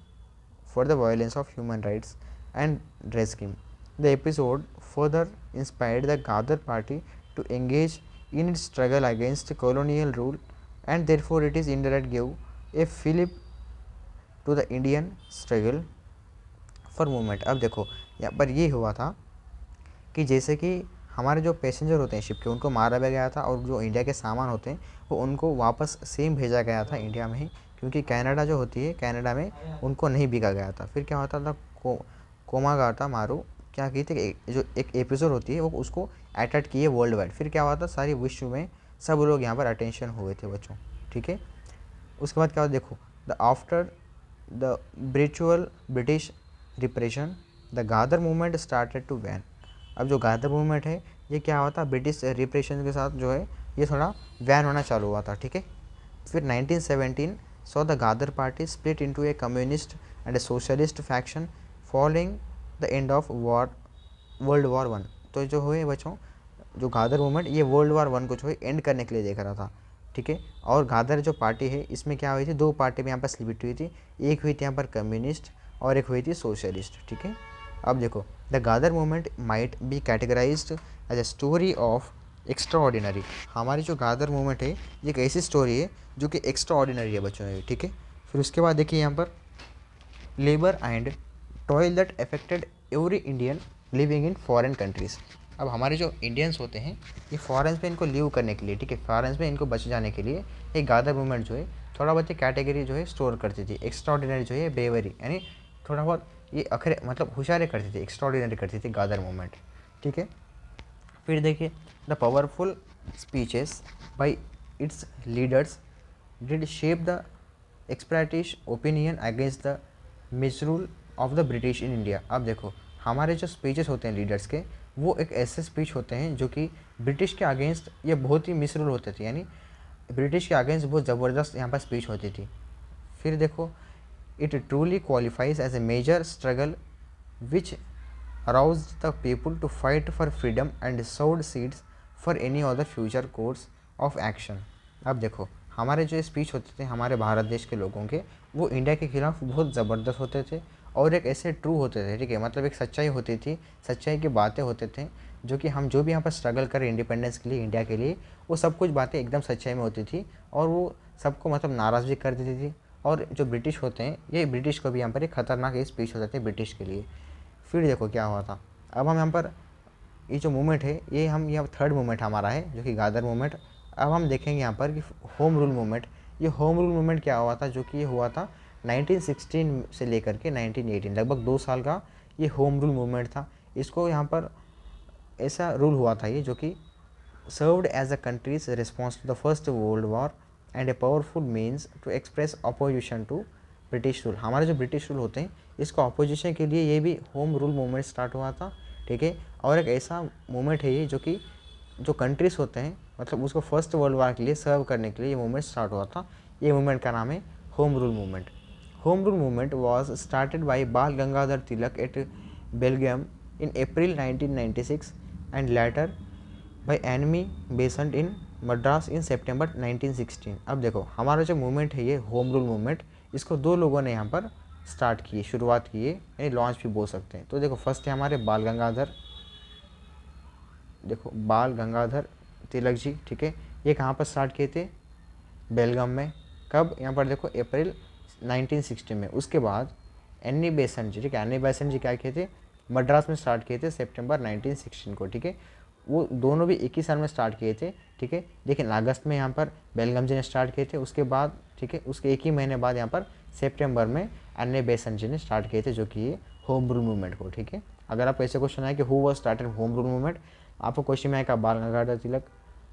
for the violence of human rights and rescue। The episode further inspired the Ghadar party to engage in its struggle against colonial rule, and therefore it is indirect gave a fillip to the Indian struggle for movement। अब देखो यहाँ पर ये हुआ था कि जैसे कि हमारे जो पैसेंजर होते हैं शिप के, उनको मारा भी गया था, और जो इंडिया के सामान होते हैं वो उनको वापस सेम भेजा गया था इंडिया में ही, क्योंकि कनाडा जो होती है कनाडा में उनको नहीं बिका गया था। फिर क्या होता था, कोमागाटा मारू क्या की थी, जो एक एपिसोड होती है वो उसको अटैक किए वर्ल्ड वाइड। फिर क्या हुआ था, सारी विश्व में सब लोग यहाँ पर अटेंशन हुए थे बच्चों, ठीक है। उसके बाद क्या हुआ देखो, the after the brutal British repression the Ghadar movement started to wane. अब जो गादर मूवमेंट है ये क्या हुआ था, ब्रिटिश रिप्रेशन के साथ जो है ये थोड़ा वैन होना चालू हुआ था, ठीक है। फिर 1917 saw the Ghadar party split into a communist and a socialist faction following the end of world war one. तो जो हुए बच्चों, जो गादर मूवमेंट ये वर्ल्ड वॉर वन को जो है एंड करने के लिए देख रहा था, ठीक है। और गादर जो पार्टी है इसमें क्या हुई थी, दो पार्टी में यहाँ पर स्प्लिट हुई थी, एक हुई थी यहाँ पर कम्युनिस्ट और एक हुई थी सोशलिस्ट, ठीक है। अब देखो the Ghadar movement might be categorised as a story of extraordinary. हमारी जो गादर मूवमेंट है ये एक ऐसी स्टोरी है जो कि एक्स्ट्रा ऑर्डिनरी है बच्चों में, ठीक है। फिर उसके बाद देखिए यहाँ पर labour and toil that affected every Indian living in foreign countries. अब हमारे जो इंडियंस होते हैं ये फॉरेन्स में इनको लीव करने के लिए, ठीक है, फॉरेन्स में इनको बच जाने के लिए एक गादर मूवमेंट जो है थोड़ा बहुत कैटेगरी जो है स्टोर करती थी। एक्स्ट्रा ऑर्डिनरी जो है ब्रेवरी, यानी थोड़ा बहुत ये अखरे मतलब होशियारी करती थी, एक्स्ट्रा ऑर्डिनरी करती थी गादर मूवमेंट, ठीक है। फिर देखिए the powerful speeches by its leaders did shape the expatriates opinion against the misrule of the British in India. अब देखो हमारे जो स्पीचेस होते हैं लीडर्स के, वो एक ऐसे स्पीच होते हैं जो कि ब्रिटिश के अगेंस्ट ये बहुत ही मिसरूल होते थे, यानी ब्रिटिश के अगेंस्ट बहुत ज़बरदस्त यहाँ पर स्पीच होती थी। फिर देखो it truly qualifies as a major struggle which aroused the people to fight for freedom and sowed seeds for any other future course of action। अब देखो हमारे जो स्पीच होते थे हमारे भारत देश के लोगों के, वो इंडिया के खिलाफ बहुत ज़बरदस्त होते थे और एक ऐसे ट्रू होते थे, ठीक है, मतलब एक सच्चाई होती थी, सच्चाई की बातें होते थे, जो कि हम जो भी यहाँ पर स्ट्रगल करें इंडिपेंडेंस के लिए, इंडिया के लिए, वो सब कुछ बातें एकदम सच्चाई में होती थी और वो सबको मतलब नाराज़ भी कर देती थी। और जो ब्रिटिश होते हैं ये ब्रिटिश को भी यहाँ पर एक ख़तरनाक स्पीच होते थे ब्रिटिश के लिए। फिर देखो क्या हुआ था, अब हम यहाँ पर ये जो मूवमेंट है ये हम यहाँ थर्ड मूवमेंट हमारा है जो कि गादर मूवमेंट अब हम देखेंगे यहाँ पर कि होम रूल मूवमेंट, ये होम रूल मूवमेंट क्या हुआ था, जो कि ये हुआ था 1916 से लेकर के 1918, लगभग 2 साल का ये होम रूल मूवमेंट था। इसको यहाँ पर ऐसा रूल हुआ था ये, जो कि served as a country's response to the First World War and a powerful means to express opposition to British rule. हमारे जो ब्रिटिश रूल होते हैं इसको अपोजिशन के लिए ये भी होम रूल मूवमेंट स्टार्ट हुआ था, ठीक है। और एक ऐसा मूवमेंट है ये जो कि जो कंट्रीज़ होते हैं मतलब उसको फर्स्ट वर्ल्ड वार के लिए सर्व करने के लिए ये मूवमेंट स्टार्ट हुआ था। ये मूवमेंट का नाम है home rule movement. Home rule movement was started by Bal Gangadhar Tilak at Belgium in April 1996 and later by Annie Besant in Madras in September 1916। अब देखो हमारा जो मूवमेंट है ये होम रूल मूवमेंट, इसको 2 लोगों ने यहाँ पर स्टार्ट किए, शुरुआत की है, यानी लॉन्च भी बोल सकते हैं। तो देखो फर्स्ट है हमारे बाल गंगाधर तिलक जी, ठीक है। ये कहाँ पर स्टार्ट किए थे, बेलगाम में। कब, यहाँ पर देखो अप्रैल 1960 में। उसके बाद एनी बेसेंट जी, ठीक है, एनी बेसेंट जी क्या किए थे, मद्रास में स्टार्ट किए थे सितंबर 1916 को, ठीक है। वो दोनों भी एक ही साल में स्टार्ट किए थे, ठीक है। लेकिन अगस्त में यहाँ पर बेलगाम जी ने स्टार्ट किए थे, उसके बाद, ठीक है, उसके एक ही महीने बाद यहाँ पर सितंबर में अन्य बेसेंट जी ने स्टार्ट किए थे, जो कि ये होम रूल मूवमेंट को, ठीक है। अगर आप ऐसे क्वेश्चन आए कि who was started home rule movement, आपको क्वेश्चन में आएगा बाल गंगाधर तिलक,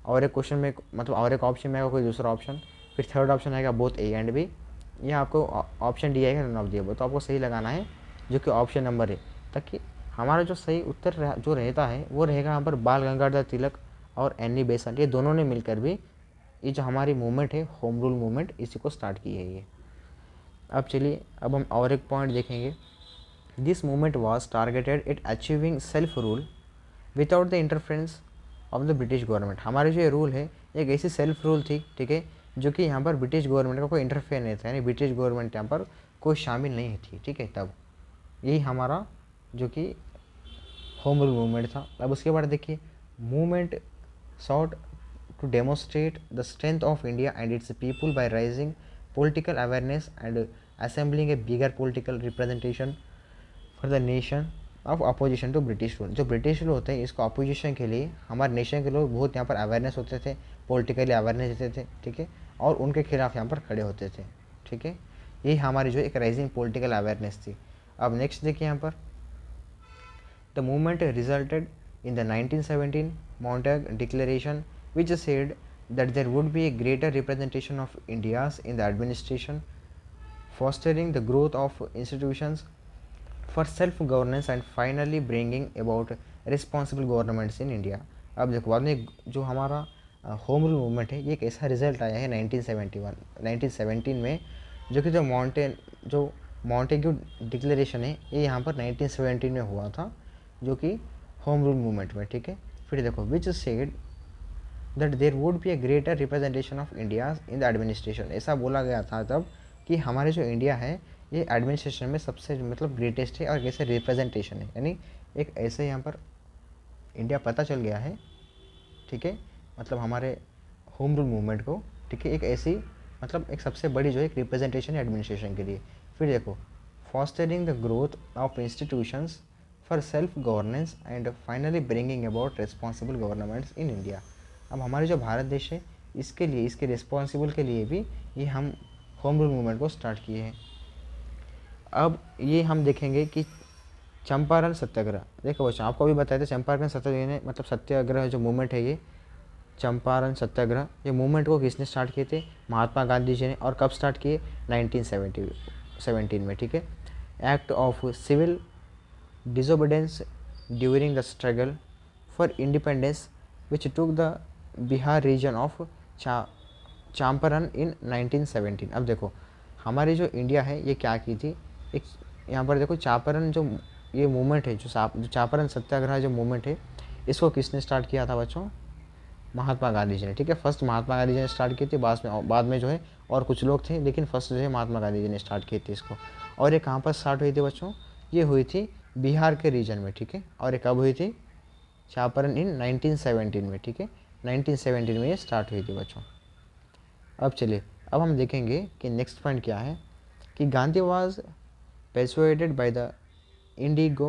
और एक क्वेश्चन में मतलब और एक ऑप्शन में आएगा कोई दूसरा ऑप्शन, फिर थर्ड ऑप्शन आएगा बोथ ए एंड बी, या आपको ऑप्शन डी आएगा नन ऑफ दी अबव। तो आपको सही लगाना है जो कि ऑप्शन नंबर है, ताकि हमारा जो सही उत्तर जो रहता है वो रहेगा यहाँ पर बाल गंगाधर तिलक और एनी बेसेंट, ये दोनों ने मिलकर भी ये जो हमारी मूवमेंट है होम रूल मूवमेंट, इसी को स्टार्ट की है ये। अब चलिए अब हम और एक पॉइंट देखेंगे। This movement was targeted eight achieving self rule without the interference of the British government. हमारी जो ये रूल है एक ऐसी सेल्फ रूल थी, ठीक है, जो कि यहाँ पर ब्रिटिश गवर्नमेंट का कोई इंटरफेयर नहीं था, यानी ब्रिटिश गवर्नमेंट यहाँ पर कोई शामिल नहीं थी, ठीक है। तब यही हमारा जो कि होम रूल मूवमेंट था। अब उसके बाद देखिए, movement sought to demonstrate the strength of India and its people by raising political awareness and assembling a bigger political representation for the nation of opposition to British rule. जो British rule होते हैं इसको opposition के लिए हमारे nation के लोग बहुत यहाँ पर अवेयरनेस होते थे, पॉलिटिकली अवेयरनेस देते थे, ठीक है, और उनके खिलाफ यहाँ पर खड़े होते थे, ठीक है। यही हमारी जो एक राइजिंग पॉलिटिकल अवेयरनेस थी। अब नेक्स्ट देखिए यहाँ पर, the movement resulted in the 1917 Montague Declaration, which said that there would be a greater representation of India's in the administration, fostering the growth of institutions for self-governance and finally bringing about responsible governments in India। अब देखो बाद में जो हमारा home rule movement है ये एक ऐसा रिजल्ट आया है 1917 में, जो कि जो मॉन्टेग्यू डिक्लेरेशन है ये यहाँ पर 1917 में हुआ था, जो कि होम रूल मूवमेंट में, ठीक है। फिर देखो which said that there would be a greater representation of India in the administration. ऐसा बोला गया था तब कि हमारे जो इंडिया है ये एडमिनिस्ट्रेशन में सबसे मतलब ग्रेटेस्ट है और कैसे रिप्रेजेंटेशन है, यानी एक ऐसे यहाँ पर इंडिया पता चल गया है, ठीक है, मतलब हमारे होम रूल मूवमेंट को, ठीक है, एक ऐसी मतलब एक सबसे बड़ी जो एक रिप्रेजेंटेशन है एडमिनिस्ट्रेशन के लिए। फिर देखो fostering the growth of institutions for self governance and finally bringing about responsible governments in India. अब हमारे जो भारत देश है इसके लिए, इसके रिस्पॉन्सिबल के लिए भी ये हम होम रूल मूवमेंट को स्टार्ट किए हैं। अब ये हम देखेंगे कि चंपारण सत्याग्रह, देखो बच्चों आपको भी बताया था चंपारण सत्याग्रह मतलब सत्याग्रह जो मूवमेंट है ये चंपारण सत्याग्रह, ये मूवमेंट को किसने स्टार्ट किए थे, महात्मा गांधी जी ने। और कब स्टार्ट किए, 1917 में, ठीक है। Act of civil disobedience during the struggle for independence which took the Bihar region of Champaran in 1917। अब देखो हमारी जो इंडिया है ये क्या की थी, एक यहाँ पर देखो चंपारण जो ये मूवमेंट है, जो चंपारण सत्याग्रह जो मूवमेंट है इसको किसने स्टार्ट किया था बच्चों, महात्मा गांधी जी ने, ठीक है। फर्स्ट महात्मा गांधी जी ने स्टार्ट की थी, बाद में जो है और कुछ लोग थे, लेकिन फर्स्ट जो है महात्मा गांधी जी ने स्टार्ट की थी इसको। और ये कहाँ पर स्टार्ट हुई थी बच्चों, ये हुई थी बिहार के रीजन में, ठीक है। और ये कब हुई थी, चंपारण इन 1917 में, ठीक है, 1917 में ये स्टार्ट हुई थी बच्चों। अब चलिए अब हम देखेंगे कि नेक्स्ट पॉइंट क्या है, कि Gandhi was persuaded by the Indigo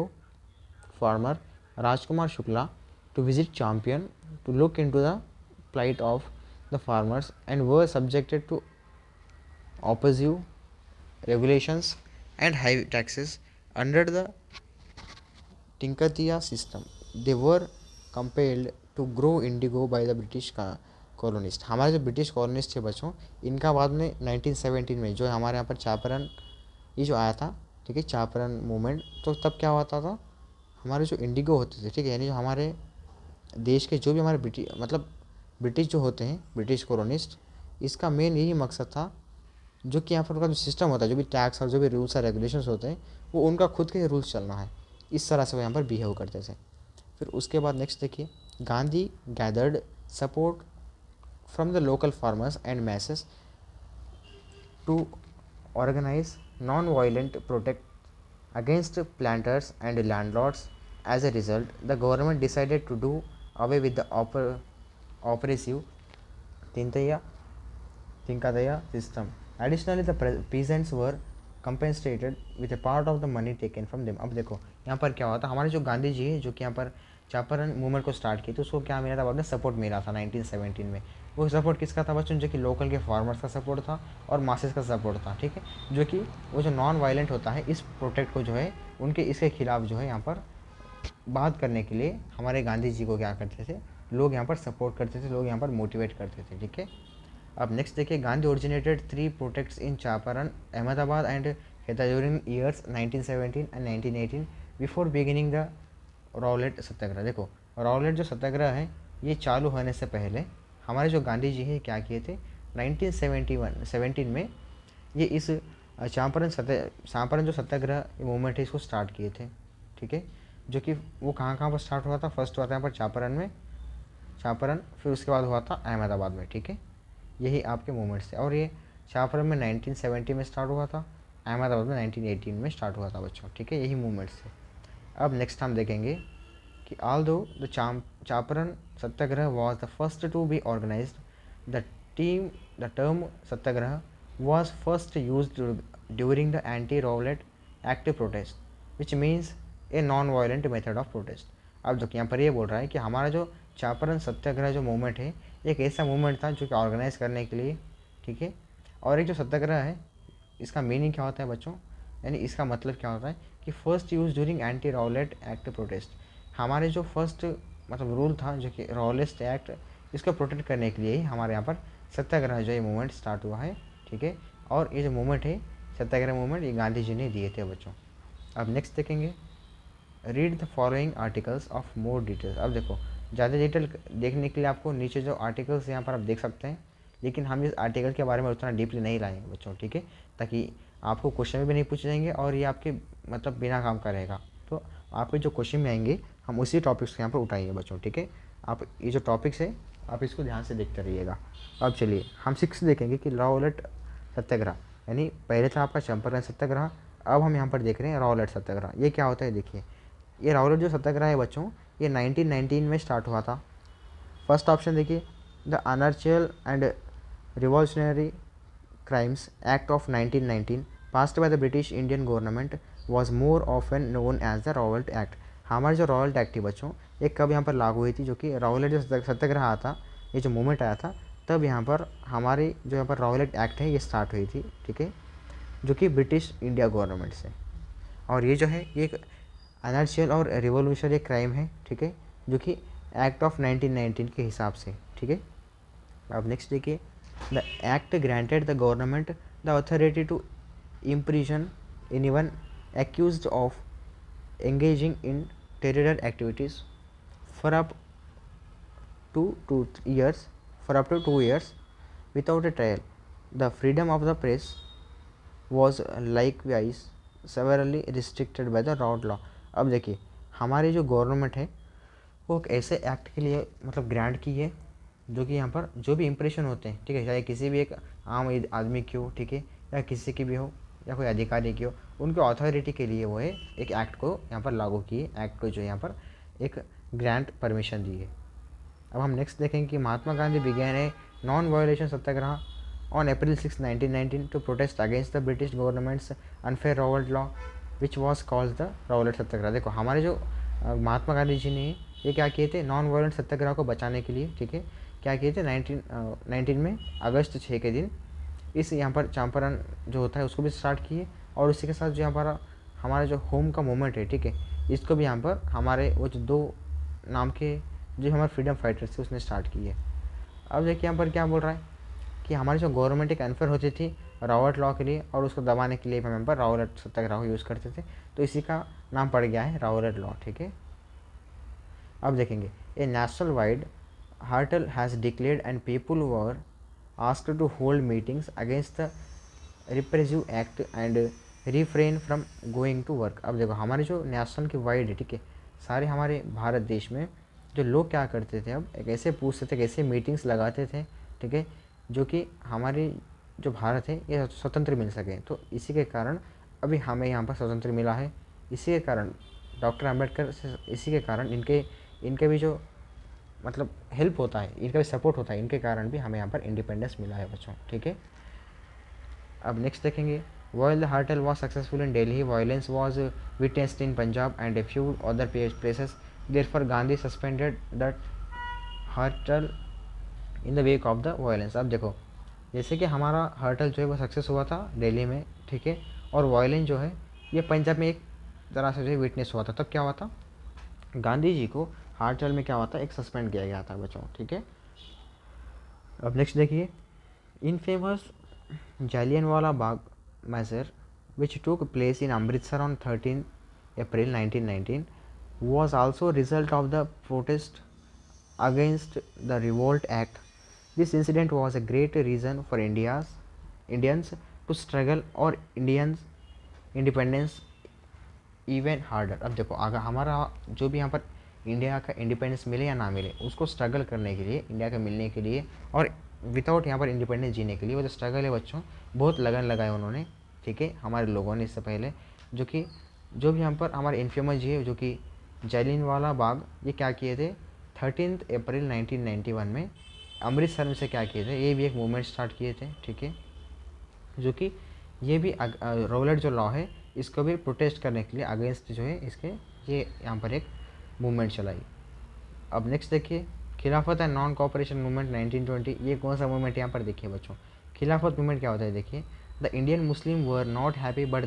farmer Rajkumar Shukla to visit Champion to look into the plight of the farmers and were subjected to oppressive regulations and high taxes under the Tinkatiya system. They were compelled to grow indigo by the British colonist. हमारे जो British colonist थे बच्चों, इनका बाद में 1917 में जो हमारे यहाँ पर चापरन ये जो आया था, ठीक है, चापरन मूवमेंट, तो तब क्या होता था, हमारे जो इंडिगो होते थे, ठीक है, यानी जो हमारे देश के जो भी हमारे ब्रिटिश जो होते हैं, ब्रिटिश कॉलोनिस्ट, इसका मेन यही मकसद था, जो कि यहाँ पर उनका जो सिस्टम होता है, जो भी टैक्स और जो भी रूल्स और रेगुलेशंस होते हैं, वो उनका खुद के रूल्स चलना है, इस तरह से वो यहाँ पर बिहेव करते थे. फिर उसके बाद नेक्स्ट देखिए, Gandhi gathered support from the local farmers and masses to organise non violent protest against planters and landlords. As a result the government decided to do away with the oppressive Tinkataya system. Additionally, the peasants were compensated with a part of the money taken from them. अब देखो यहाँ पर क्या हुआ था, हमारे जो गांधी जी है, जो कि यहाँ पर चापरन मूवमेंट को स्टार्ट की, तो उसको क्या मिला था, बाद में सपोर्ट मिला था 1917 में. वो सपोर्ट किसका था बच्चों, जो कि लोकल के फार्मर्स का सपोर्ट था और मासेस का सपोर्ट था, ठीक है, जो कि वो जो नॉन वायलेंट होता है, इस प्रोटेक्ट को जो है उनके इसके खिलाफ जो है यहाँ पर बात करने के लिए हमारे गांधी जी को क्या करते थे, लोग यहाँ पर सपोर्ट करते थे, लोग यहाँ पर मोटिवेट करते थे, ठीक है. अब नेक्स्ट देखिए, Gandhi originated 3 protests in Champaran, Ahmedabad and हेताजूरी years 1917 and 1918 before beginning the Rowlatt satyagraha. देखो रॉलेट जो सत्याग्रह है, ये चालू होने से पहले हमारे जो गांधी जी हैं क्या किए थे, 1917 में ये इस चांपारण जो सत्याग्रह मूवमेंट है, इसको स्टार्ट किए थे, ठीक है, जो कि वो कहाँ पर स्टार्ट हुआ था, फर्स्ट हुआ था यहाँ पर चांपारण, फिर उसके बाद हुआ था अहमदाबाद में, ठीक है. यही आपके मूवमेंट्स थे, और ये चापरन में 1970 में स्टार्ट हुआ था, अहमदाबाद में 1918 में स्टार्ट हुआ था बच्चों, ठीक है, यही मूवमेंट्स थे. अब नेक्स्ट हम देखेंगे कि although the Champaran satyagraha was the first to be organised, the term satyagraha was first used during the anti Rowlatt active protest, which means a non violent method of protest. अब जो यहाँ पर ये बोल रहा है कि हमारा जो चापरन सत्याग्रह जो मूवमेंट है, एक ऐसा मूवमेंट था जो कि ऑर्गेनाइज करने के लिए, ठीक है, और एक जो सत्याग्रह है, इसका मीनिंग क्या होता है बच्चों, यानी इसका मतलब क्या होता है कि first use during anti Rowlatt act protest. हमारे जो फर्स्ट मतलब रूल था, जो कि रॉलेट एक्ट, इसको प्रोटेक्ट करने के लिए ही हमारे यहाँ पर सत्याग्रह जो ये मूवमेंट स्टार्ट हुआ है, ठीक है, और ये जो मूवमेंट है सत्याग्रह मूवमेंट, ये गांधी जी ने दिए थे बच्चों. अब नेक्स्ट देखेंगे, read the following articles of more details. अब देखो ज़्यादा डिटेल देखने के लिए आपको नीचे जो आर्टिकल्स यहाँ पर आप देख सकते हैं, लेकिन हम इस आर्टिकल के बारे में उतना डीपली नहीं लाएंगे बच्चों, ठीक है, ताकि आपको क्वेश्चन भी नहीं पूछे जाएंगे और ये आपके मतलब बिना काम का रहेगा. तो आपके जो क्वेश्चन में आएंगे, हम उसी टॉपिक्स को यहाँ पर उठाएंगे बच्चों, ठीक है. आप ये जो टॉपिक्स है, आप इसको ध्यान से देखते रहिएगा. अब चलिए हम 6 देखेंगे कि रॉलेट सत्याग्रह, यानी पहले था आपका चंपारण सत्याग्रह, अब हम यहाँ पर देख रहे हैं रॉलेट सत्याग्रह. ये क्या होता है देखिए, ये रॉलेट जो सत्याग्रह है बच्चों, ये 1919 में स्टार्ट हुआ था. फर्स्ट ऑप्शन देखिए, the anarchical and revolutionary crimes act of 1919 passed by the British Indian government was more often known as the Rowlatt act. हमारी जो रॉलेट एक्ट थी बच्चों, ये कब यहाँ पर लागू हुई थी, जो कि रॉलेट जो सत्याग्रह आया था, ये जो मूवमेंट आया था, तब यहाँ पर हमारी जो यहाँ पर रॉलेट एक्ट है ये स्टार्ट हुई थी, ठीक है, जो कि ब्रिटिश इंडिया गवर्नमेंट से. और ये जो है ये एक अनर्शियल और रिवोल्यूशनरी क्राइम है, ठीक है, जो कि एक्ट ऑफ 1919 के हिसाब से, ठीक है. अब नेक्स्ट देखिए, the act granted the government the authority to imprison anyone accused of engaging in terrorist activities for up to 2 years without a trial. The freedom of the press was likewise severely restricted by the road law. अब देखिए हमारी जो government है, वो एक ऐसे act के लिए मतलब ग्रांट की है, जो कि यहाँ पर जो भी इंप्रेशन होते हैं, ठीक है, चाहे किसी भी एक आम आदमी की हो, ठीक है, या किसी की भी हो, या कोई अधिकारी की हो, उनके अथॉरिटी के लिए वो है एक एक्ट को यहाँ पर लागू किए, एक्ट को जो यहाँ पर एक ग्रांट परमिशन दी है. अब हम नेक्स्ट देखेंगे कि Mahatma Gandhi began a non violation satyagraha on April 6, 1919 to protest against the British government's unfair Rowlatt law which was called the Rowlatt satyagraha. देखो हमारे जो महात्मा गांधी जी ने ये क्या किए थे, नॉन वायलेंट सत्याग्रह को बचाने के लिए, ठीक है, क्या किए थे 1919 में अगस्त 6 के दिन इस यहाँ पर चंपारण जो होता है उसको भी स्टार्ट किए। और उसी के साथ जो यहाँ पर हमारा जो होम का मूवमेंट है, ठीक है, इसको भी यहाँ पर हमारे वो जो 2 नाम के जो हमारे फ्रीडम फाइटर्स थे उसने स्टार्ट किए। अब देखिए यहाँ पर क्या बोल रहा है कि हमारी जो गवर्नमेंट एक अनफेयर होती थी रॉबर्ट लॉ के लिए, और उसको दबाने के लिए हम यहाँ पर राउलेट सत्याग्रह यूज़ करते थे, तो इसी का नाम पड़ गया है राउलेट लॉ, ठीक है। अब देखेंगे a national wide hartal has declared and people were asked to hold meetings against the repressive act and refrain from going to work. अब देखो हमारे जो नेशनल की वाइड है, ठीक है, सारे हमारे भारत देश में जो लोग क्या करते थे, अब एक ऐसे पूछते थे, कैसे मीटिंग्स लगाते थे, ठीक है, जो कि हमारी जो भारत है ये स्वतंत्र मिल सके। तो इसी के कारण अभी हमें यहाँ पर स्वतंत्र मिला है, इसी के कारण डॉक्टर अम्बेडकर से, इसी के कारण इनके भी जो मतलब हेल्प होता है, इनका भी सपोर्ट होता है, इनके कारण भी हमें यहाँ पर इंडिपेंडेंस मिला है बच्चों, ठीक है। अब नेक्स्ट देखेंगे while the hurtal was successful in Delhi, violence was witnessed in Punjab and a few other places. Therefore, Gandhi suspended that hurtal in the wake of the violence. अब देखो जैसे कि हमारा हर्टल जो है वो सक्सेस हुआ था दिल्ली में, ठीक है, और वायलेंस जो है ये पंजाब में एक तरह से जो है विटनेस हुआ था। तब क्या हुआ था, गांधी जी को हर्टल में क्या हुआ था, एक सस्पेंड किया गया था बच्चों, ठीक है। अब नेक्स्ट देखिए in famous Jallianwala Bagh massacre, which took place in Amritsar on 13 April 1919, was also a result of the protest against the Revolt Act. This incident was a great reason for Indians to struggle or Indians independence even harder. अब देखो अगर हमारा जो भी यहाँ पर India का independence मिले या ना मिले, उसको स्ट्रगल करने के लिए, इंडिया के मिलने के लिए और विदाउट यहाँ पर इंडिपेंडेंस जीने के लिए, वो जो स्ट्रगल है बच्चों, बहुत लगन लगाए उन्होंने, ठीक है, हमारे लोगों ने इससे पहले, जो भी यहाँ पर हमारे इन्फेमस जी है जो कि जालियनवाला बाग, ये क्या किए थे 13 अप्रैल 1991 में अमृतसर में से क्या किए थे, ये भी एक मूवमेंट स्टार्ट किए थे, ठीक है, जो कि ये भी रॉलेट जो लॉ है इसको भी प्रोटेस्ट करने के लिए अगेंस्ट जो है इसके, ये यहाँ पर एक मूवमेंट चलाई। अब नेक्स्ट देखिए खिलाफत एंड नॉन कोऑपरेशन मूवमेंट 1920, ये कौन सा मूवमेंट यहाँ पर देखिए बच्चों। खिलाफत मूवमेंट क्या होता है देखिए, the Indian Muslim were not happy but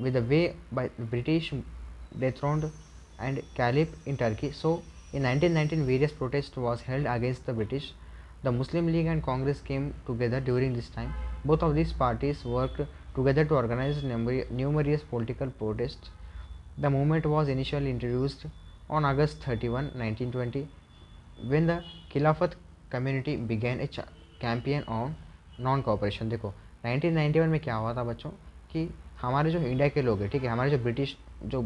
with the way by British dethroned and Caliph in Turkey. So in 1919 various protests was held against the British. The Muslim League and Congress came together during this time. Both of these parties worked together to organize numerous political protests. The movement was initially introduced on August 31, 1920 when the Khilafat community began a campaign on non-cooperation। देखो 1991 में क्या हुआ था बच्चों कि हमारे जो India के लोग हैं, ठीक है, हमारे जो ब्रिटिश जो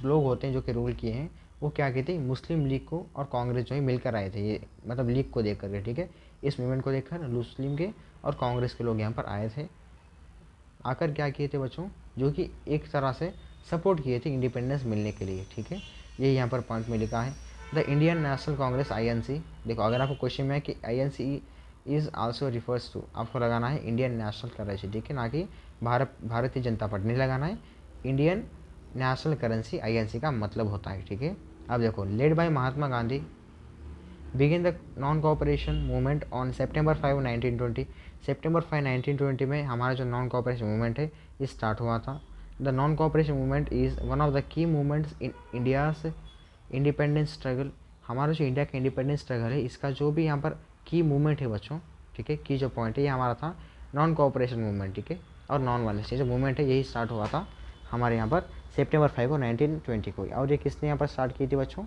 लोग होते हैं जो कि रूल किए हैं, वो क्या किए थे, मुस्लिम लीग को और कांग्रेस जो है मिलकर आए थे, ये मतलब लीग को देख करके, ठीक है, इस मूवमेंट को देखकर मुस्लिम के और कांग्रेस के लोग यहाँ पर आए थे, आकर क्या किए थे बच्चों, जो कि एक तरह से सपोर्ट किए थे इंडिपेंडेंस मिलने के लिए, ठीक है, ये यहाँ पर पॉइंट में लिखा है। The Indian national Congress INC, देखो अगर आपको क्वेश्चन में है कि INC is also refers to, आपको लगाना है इंडियन नेशनल करेंसी, ठीक है, ना कि भारतीय जनता पार्टी नहीं लगाना है, इंडियन नेशनल करेंसी INC का मतलब होता है, ठीक है। अब देखो led by Mahatma Gandhi begin the non cooperation movement on September 5, 1920। September 5, 1920 में हमारा जो नॉन कोऑपरेशन मूवमेंट है ये स्टार्ट हुआ था। The non cooperation movement is one of the key movements in India's independence struggle. हमारा जो इंडिया का इंडिपेंडेंस स्ट्रगल है इसका जो भी यहाँ पर की मूवमेंट है बच्चों, ठीक है, की जो पॉइंट है ये हमारा था नॉन कोऑपरेशन मूवमेंट, ठीक है, और नॉन वायलेंस, ये जो मूवमेंट है यही स्टार्ट हुआ था हमारे यहाँ पर September 5 को 1920 को। और ये किसने यहाँ पर स्टार्ट की थी बच्चों,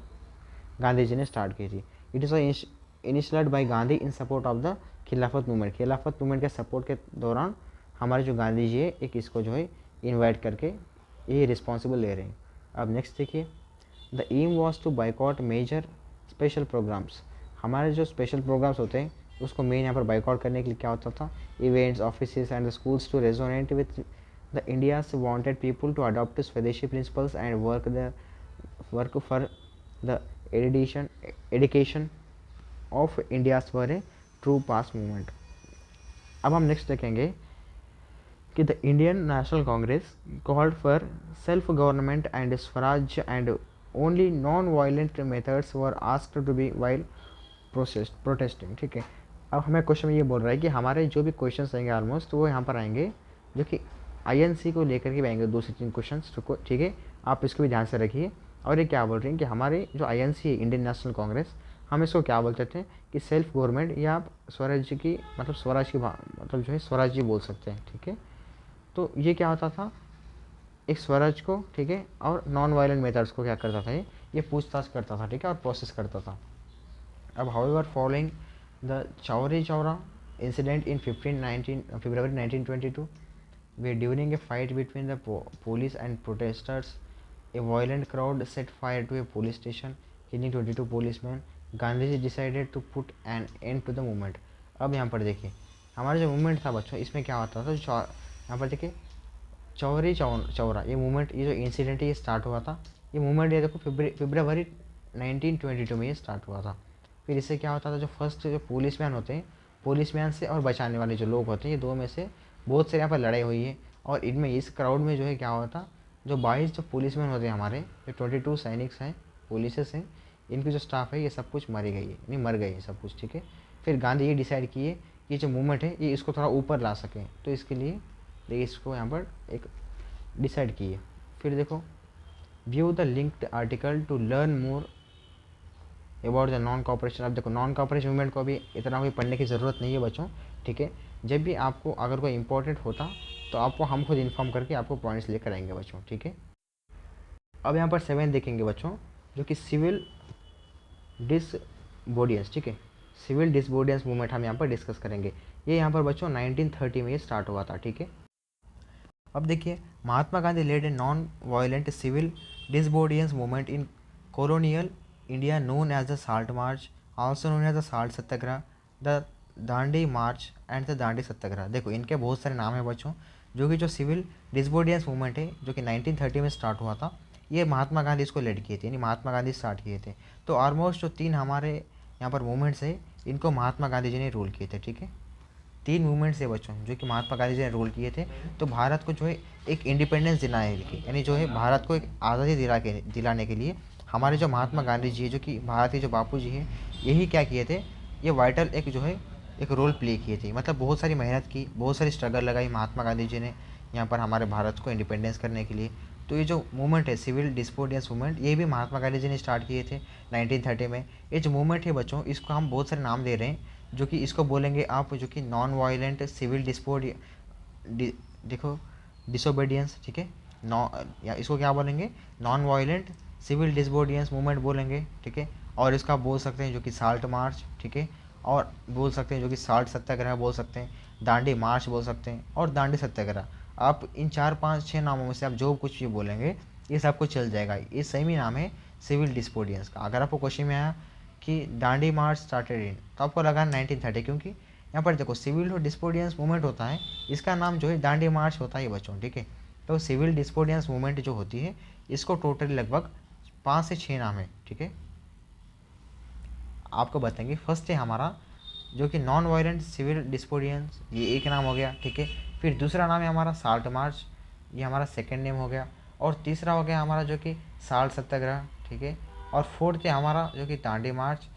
गांधी जी ने स्टार्ट की थी। It is initiated by Gandhi in support of the खिलाफत मूवमेंट। खिलाफत मूवमेंट के सपोर्ट के दौरान हमारे जो गांधी जी है एक इसको जो है इन्वाइट करके ये रिस्पॉन्सिबल ले रहे हैं। अब नेक्स्ट देखिए the aim was to boycott major special programmes. हमारे जो स्पेशल प्रोग्राम्स होते हैं उसको मेन यहाँ पर बाइकआउट करने के लिए क्या होता था, events office and schools to resonate with the India's wanted people to adopt swadeshi principles and work for the eradication of India's for a true pass movement. अब हम नेक्स्ट देखेंगे कि the Indian national Congress called for self government and swaraj and only non-violent methods were asked to be while protesting, ठीक है। अब हमें question में ये बोल रहा है कि हमारे जो भी क्वेश्चन आएंगे ऑलमोस्ट, तो वो यहाँ पर आएंगे जो कि आईएनसी को लेकर के भी आएंगे 2 से 3 क्वेश्चन, ठीक है। आप इसको भी ध्यान से रखिए। और ये क्या बोल रहे हैं कि हमारे जो आईएनसी है, इंडियन नेशनल कांग्रेस, हम इसको क्या बोलते थे कि सेल्फ गवर्नमेंट, या आप स्वराज्य की मतलब स्वराज की मतलब जो है स्वराज्य बोल सकते हैं, ठीक है। तो ये क्या होता था, एक स्वराज को, ठीक है, और नॉन वायलेंट मेथड्स को क्या करता था, ये पूछताछ करता था, ठीक है, और प्रोसेस करता था। अब however following the Chauri Chaura incident in February 1922, where during a fight between the police and protesters, a violent crowd set fire to a police station, killing 22 policemen. Gandhi decided to put an end to the movement. अब यहाँ पर देखिए हमारा जो movement था बच्चों, इसमें क्या होता था, यहाँ पर देखिए चौरी चौरा, ये मूवमेंट, ये जो इंसिडेंट है ये स्टार्ट हुआ था। ये मूवमेंट ये देखो फरवरी 1922 में ये स्टार्ट हुआ था। फिर इससे क्या होता था, जो फर्स्ट जो पुलिसमैन होते हैं, पुलिसमैन से और बचाने वाले जो लोग होते हैं, ये दो में से बहुत से यहाँ पर लड़ाई हुई है। और इनमें इस क्राउड में जो है क्या हुआ था, जो 22 जो पुलिसमैन होते हैं हमारे, जो 22 सैनिक्स हैं, पुलिसेस हैं, इनकी जो स्टाफ है ये सब कुछ मरी गई है, नहीं मर गई है सब कुछ, ठीक है। फिर गांधी ये डिसाइड किए कि जो मूवमेंट है ये इसको थोड़ा ऊपर ला सकें, तो इसके लिए देखिए इसको यहाँ पर एक डिसाइड किए। फिर देखो view the linked article to learn more about the non cooperation. अब देखो नॉन कॉपरेशन मूवमेंट को अभी इतना कोई पढ़ने की ज़रूरत नहीं है बच्चों, ठीक है। जब भी आपको अगर कोई इंपॉर्टेंट होता तो आपको हम खुद इन्फॉर्म करके आपको पॉइंट्स लेकर आएंगे बच्चों, ठीक है। अब यहाँ पर 7 देखेंगे बच्चों, जो कि सिविल डिसबोडियंस, ठीक है। सिविल डिसबोडियंस मूवमेंट हम यहाँ पर डिस्कस करेंगे। ये यहाँ पर बच्चों 1930 में ये स्टार्ट हुआ था, ठीक है। अब देखिए Mahatma Gandhi led a non violent civil disobedience movement in colonial India known as the salt march, also known as the salt satyagraha, the Dandi march and the Dandi satyagraha. देखो इनके बहुत सारे नाम हैं बच्चों, जो कि जो सिविल डिसबोडियंस मूवमेंट है जो कि 1930 में स्टार्ट हुआ था, ये महात्मा गांधी इसको लीड किए थे, यानी महात्मा गांधी स्टार्ट किए थे। तो ऑलमोस्ट जो 3 हमारे यहाँ पर मूवमेंट्स है, इनको महात्मा गांधी जी ने रूल किए थे, ठीक है। 3 मूवमेंट्स है बच्चों जो कि महात्मा गांधी जी ने रूल किए थे। तो भारत को जो है एक इंडिपेंडेंस दिलाने के लिए, यानी जो है भारत को एक आज़ादी दिलाने के लिए हमारे जो महात्मा गांधी जी है, जो कि भारत के जो बापू जी हैं, यही क्या किए थे, ये वाइटल एक जो है एक रोल प्ले किए थे। मतलब बहुत सारी मेहनत की, बहुत सारी स्ट्रगल लगाई महात्मा गांधी जी ने यहाँ पर हमारे भारत को इंडिपेंडेंस करने के लिए। तो ये जो मूवमेंट है सिविल डिसोबीडियंस मूवमेंट, ये भी महात्मा गांधी जी ने स्टार्ट किए थे 1930 में। ये जो मूवमेंट है बच्चों, इसको हम बहुत सारे नाम दे रहे हैं, जो कि इसको बोलेंगे आप जो कि नॉन वायलेंट सिविल देखो डिसोबीडियंस, ठीक है। नॉ या इसको क्या बोलेंगे, non violent civil disobedience movement बोलेंगे, ठीक है। और इसका बोल सकते हैं जो कि साल्ट मार्च, ठीक है। और बोल सकते हैं जो कि साल्ट सत्याग्रह बोल सकते हैं, दांडी मार्च बोल सकते हैं, और दांडी सत्याग्रह। आप इन 4 5 6 नामों में से आप जो कुछ भी बोलेंगे ये सब कुछ चल जाएगा। ये सही नाम है सिविल डिसोबीडियंस का। अगर आपको क्वेश्चन में आया कि दांडी मार्च स्टार्टेड इन, तो आपको लगा 1930, क्योंकि यहाँ पर देखो सिविल और डिसोबीडियंस मूवमेंट होता है, इसका नाम जो है दांडी मार्च होता है बच्चों, ठीक है। तो सिविल डिसोबीडियंस मूवमेंट जो होती है, इसको टोटली लगभग 5 से 6 नाम है, ठीक है। आपको बताएंगे। फर्स्ट है हमारा जो कि नॉन वायलेंट सिविल डिसोबीडियंस, ये एक नाम हो गया, ठीक है। फिर दूसरा नाम है हमारा साल्ट मार्च, ये हमारा सेकेंड नेम हो गया। और तीसरा हो गया हमारा जो कि साल्ट सत्याग्रह, ठीक है। और फोर्थ है हमारा जो कि दांडी मार्च।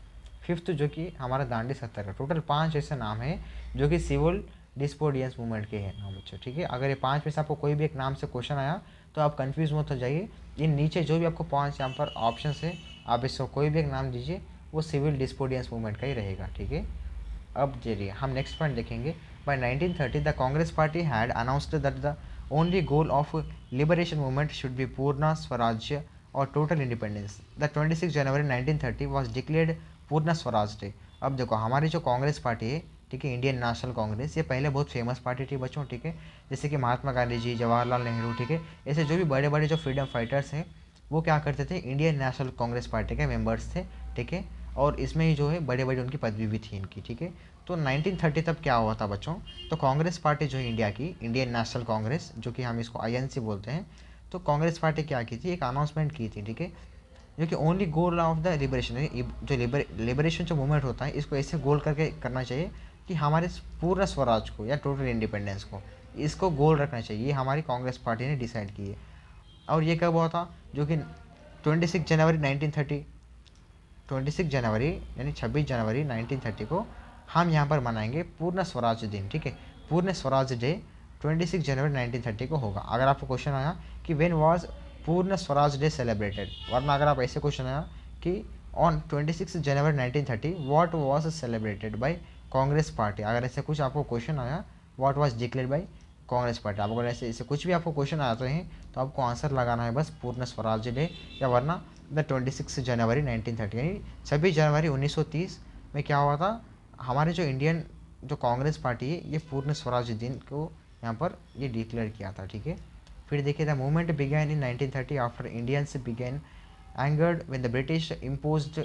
फिफ्थ जो कि हमारा दांडी सत्याग्रह। टोटल 5 ऐसे नाम हैं जो कि सिविल डिसोबीडियंस मूवमेंट के हैं नाम बच्चों, ठीक है। अगर ये 5 में से आपको कोई भी एक नाम से क्वेश्चन आया तो आप कंफ्यूज मत हो जाइए। इन नीचे जो भी आपको 5 यहाँ पर ऑप्शन है, आप इसको कोई भी एक नाम दीजिए, वो सिविल डिसोबीडियंस मूवमेंट का ही रहेगा, ठीक है। अब चलिए हम नेक्स्ट पॉइंट देखेंगे। By 1930 the Congress party had announced that the only goal of liberation movement should be Purna Swarajya और total independence. The 26 January 1930 was declared Purna Swaraj day. अब देखो हमारी जो कांग्रेस पार्टी है, ठीक है, इंडियन नेशनल कांग्रेस, ये पहले बहुत फेमस पार्टी थी बच्चों, ठीक है। जैसे कि महात्मा गांधी जी, जवाहरलाल नेहरू, ठीक है, ऐसे जो भी बड़े बड़े जो फ्रीडम फाइटर्स हैं, वो क्या करते थे, इंडियन नेशनल कांग्रेस पार्टी के मेंबर्स थे, ठीक है। और इसमें ही जो है बड़े बड़े उनकी पदवी भी थी इनकी, ठीक है। तो 1930 तब क्या हुआ था बच्चों, तो कांग्रेस पार्टी जो है इंडिया की, इंडियन नेशनल कांग्रेस, जो कि हम इसको आईएनसी बोलते हैं, तो कांग्रेस पार्टी क्या की थी, एक अनाउंसमेंट की थी, ठीक है, जो कि only goal of the liberation, जो लिबरेशन जो मूवमेंट होता है, इसको ऐसे गोल करके करना चाहिए कि हमारे पूर्ण स्वराज को या टोटल इंडिपेंडेंस को, इसको गोल रखना चाहिए। ये हमारी कांग्रेस पार्टी ने डिसाइड की है। और ये कब हुआ था, जो कि 26 जनवरी 1930, 26 जनवरी यानी 26 जनवरी 1930 को हम यहाँ पर मनाएंगे पूर्ण स्वराज दिन, ठीक है। पूर्ण स्वराज डे 26 जनवरी 1930 को होगा। अगर आपको क्वेश्चन आया कि व्हेन वाज पूर्ण स्वराज डे सेलिब्रेटेड, वरना अगर आप ऐसे क्वेश्चन आया कि on 26 January 1930 what was celebrated by Congress party, अगर ऐसे कुछ आपको क्वेश्चन आया what was declared by Congress party, आपको ऐसे कुछ भी आपको क्वेश्चन आते हैं तो आपको आंसर लगाना है बस पूर्ण स्वराज डे, या वरना द 26 जनवरी 1930 यानी 26 जनवरी 1930 में क्या हुआ था, हमारे जो इंडियन जो कांग्रेस पार्टी है ये पूर्ण स्वराज दिन को यहाँ पर ये डिक्लेयर किया था, ठीक है। फिर देखिए the movement began in 1930 after Indians began angered when the British imposed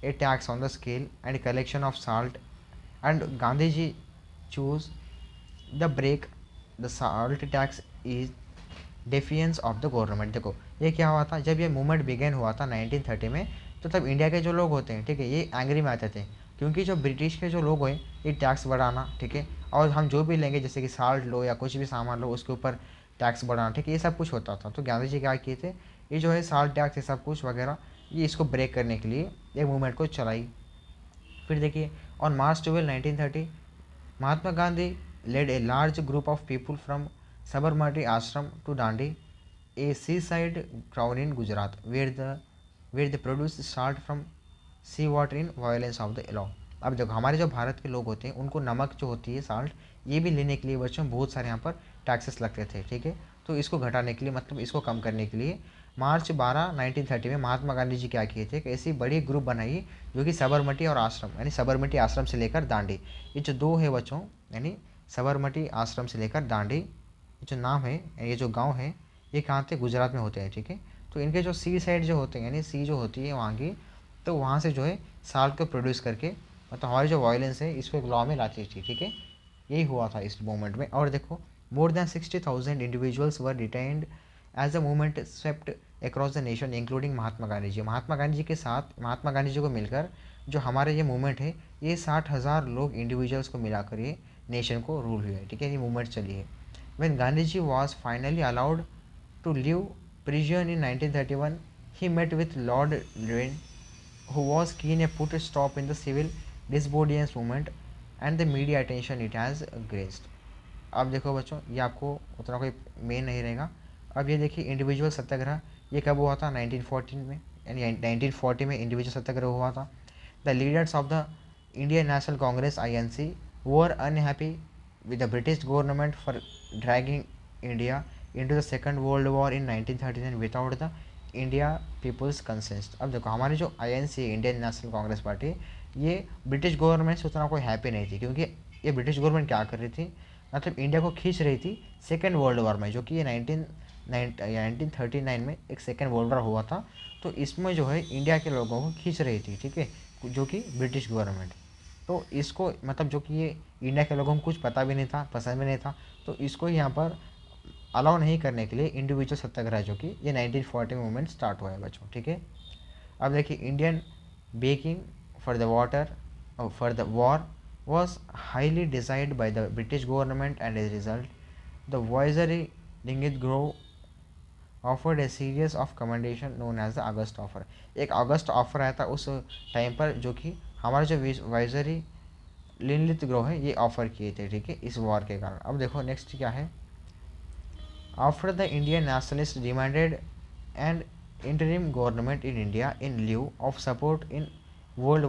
a tax on the scale and collection of salt, and Gandhiji chose the break the salt tax is defiance of the government। देखो ये क्या हुआ था, जब ये movement begin हुआ था 1930 में, तो तब इंडिया के जो लोग होते हैं, ठीक है, ये एंग्री में आते थे क्योंकि जो ब्रिटिश के जो लोग हैं ये टैक्स बढ़ाना, ठीक है, और हम जो भी लेंगे जैसे कि साल्ट लो या कुछ भी सामान लो उसके ऊपर टैक्स बढ़ाना, ठीक है, ये सब कुछ होता था। तो गांधी जी क्या किए थे, ये जो है साल्ट टैक्स ये सब कुछ वगैरह ये इसको ब्रेक करने के लिए एक मूवमेंट को चलाई। फिर देखिए on March 12 1930 Mahatma Gandhi led a large group of people from Sabarmati Ashram to Dandi, a seaside town in Gujarat, where the produce salt from sea water in violence of the law. अब देखो हमारे जो भारत के लोग होते हैं उनको नमक जो होती है साल्ट ये भी लेने के लिए बच्चों बहुत सारे यहाँ पर टैक्सेस लगते थे, ठीक है। तो इसको घटाने के लिए मतलब इसको कम करने के लिए मार्च 12 1930 में महात्मा गांधी जी क्या किए थे कि ऐसी बड़ी ग्रुप बनाई जो कि सबरमती और आश्रम यानी सबरमती आश्रम से लेकर दांडी, ये जो दो है बच्चों यानी सबरमती आश्रम से लेकर दांडी, ये जो नाम है ये जो गांव है ये कहाँ थे, गुजरात में होते हैं, ठीक है। तो इनके जो सी साइड जो होते हैं यानी सी जो होती है वहाँ की, तो वहाँ से जो है साल्ट को प्रोड्यूस करके मतलब हमारी जो वायलेंस है इसको एक लॉ में लाती थी, ठीक है। यही हुआ था इस मूवमेंट में। और देखो more than 60,000 individuals were detained as a movement swept across the nation including Mahatma Gandhi ji. Mahatma Gandhi ji के साथ महात्मा गांधी जी को मिलकर जो हमारे ये मूवमेंट है ये 60,000 लोग इंडिविजुअल्स को मिलाकर ये नेशन को रूल हुआ है, ठीक है, ये मूवमेंट चली है। When Gandhi ji was finally allowed to leave prison in 1931 he met with lord लिन who was keen to put a stop in the civil disobedience movement and the media attention it has graced। अब देखो बच्चों ये आपको उतना कोई main नहीं रहेगा। अब ये देखिए इंडिविजुअल सत्याग्रह ये कब हुआ था 1914 में, यानी 1940 में इंडिविजुअल सत्याग्रह हुआ था। The leaders of the Indian national Congress INC were unhappy with the British government for dragging India into the second world war in 1939 without the India people's consent. अब देखो हमारी जो INC Indian national Congress party ये British government से उतना कोई happy नहीं थी क्योंकि ये ब्रिटिश गवर्नमेंट क्या कर रही थी, मतलब इंडिया को खींच रही थी सेकेंड वर्ल्ड वॉर में, जो कि ये 1939 में एक सेकेंड वर्ल्ड वॉर हुआ था। तो इसमें जो है इंडिया के लोगों को खींच रही थी, ठीक है, जो कि ब्रिटिश गवर्नमेंट। तो इसको मतलब जो कि ये इंडिया के लोगों को कुछ पता भी नहीं था, पसंद भी नहीं था, तो इसको यहाँ पर अलाउ नहीं करने के लिए इंडिविजुअल सत्याग्रह जो कि ये 1940 मूवमेंट स्टार्ट हुआ है बच्चों, ठीक है। अब देखिए Indian baking for the water for the war was highly desired by the British government and as a result the Viceroy Ringit Grove offered a series of commendation known as the August offer। एक अगस्त offer आया था उस time पर जो कि हमारे जो वाइजरी लिनलित ग्रोह है ये ऑफर किए थे, ठीक है, इस वॉर के कारण। अब देखो नेक्स्ट क्या है, after the Indian nationalist demanded and interim government in India in lieu of support in world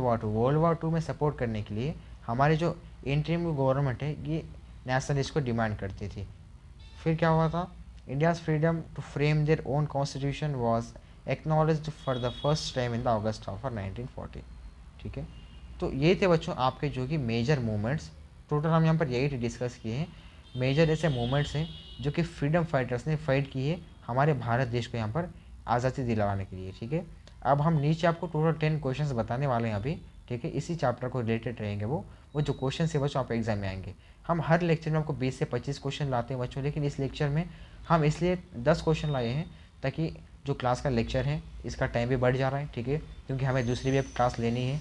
war two में सपोर्ट करने के लिए हमारी जो इंटरिम गवर्नमेंट है ये नेशनलिस्ट को डिमांड करती थी। फिर क्या हुआ था, India's freedom to frame their own constitution was acknowledged for the first time in the August of 1940, ठीक है। तो ये थे बच्चों आपके जो कि मेजर मूवमेंट्स, टोटल हम यहाँ पर यही डिस्कस किए हैं। मेजर ऐसे मूवमेंट्स हैं जो कि फ्रीडम फाइटर्स ने फाइट की है हमारे भारत देश को यहाँ पर आज़ादी दिलाने के लिए, ठीक है। अब हम नीचे आपको टोटल 10 क्वेश्चंस बताने वाले हैं अभी, ठीक है, इसी चैप्टर को रिलेटेड रहेंगे वो जो क्वेश्चन है बच्चों आप एग्जाम में आएंगे। हम हर लेक्चर में आपको 20 से 25 क्वेश्चन लाते हैं बच्चों, लेकिन इस लेक्चर में हम इसलिए 10 क्वेश्चन लाए हैं ताकि जो क्लास का लेक्चर है इसका टाइम भी बढ़ जा रहा है, ठीक है, क्योंकि हमें दूसरी भी क्लास लेनी है।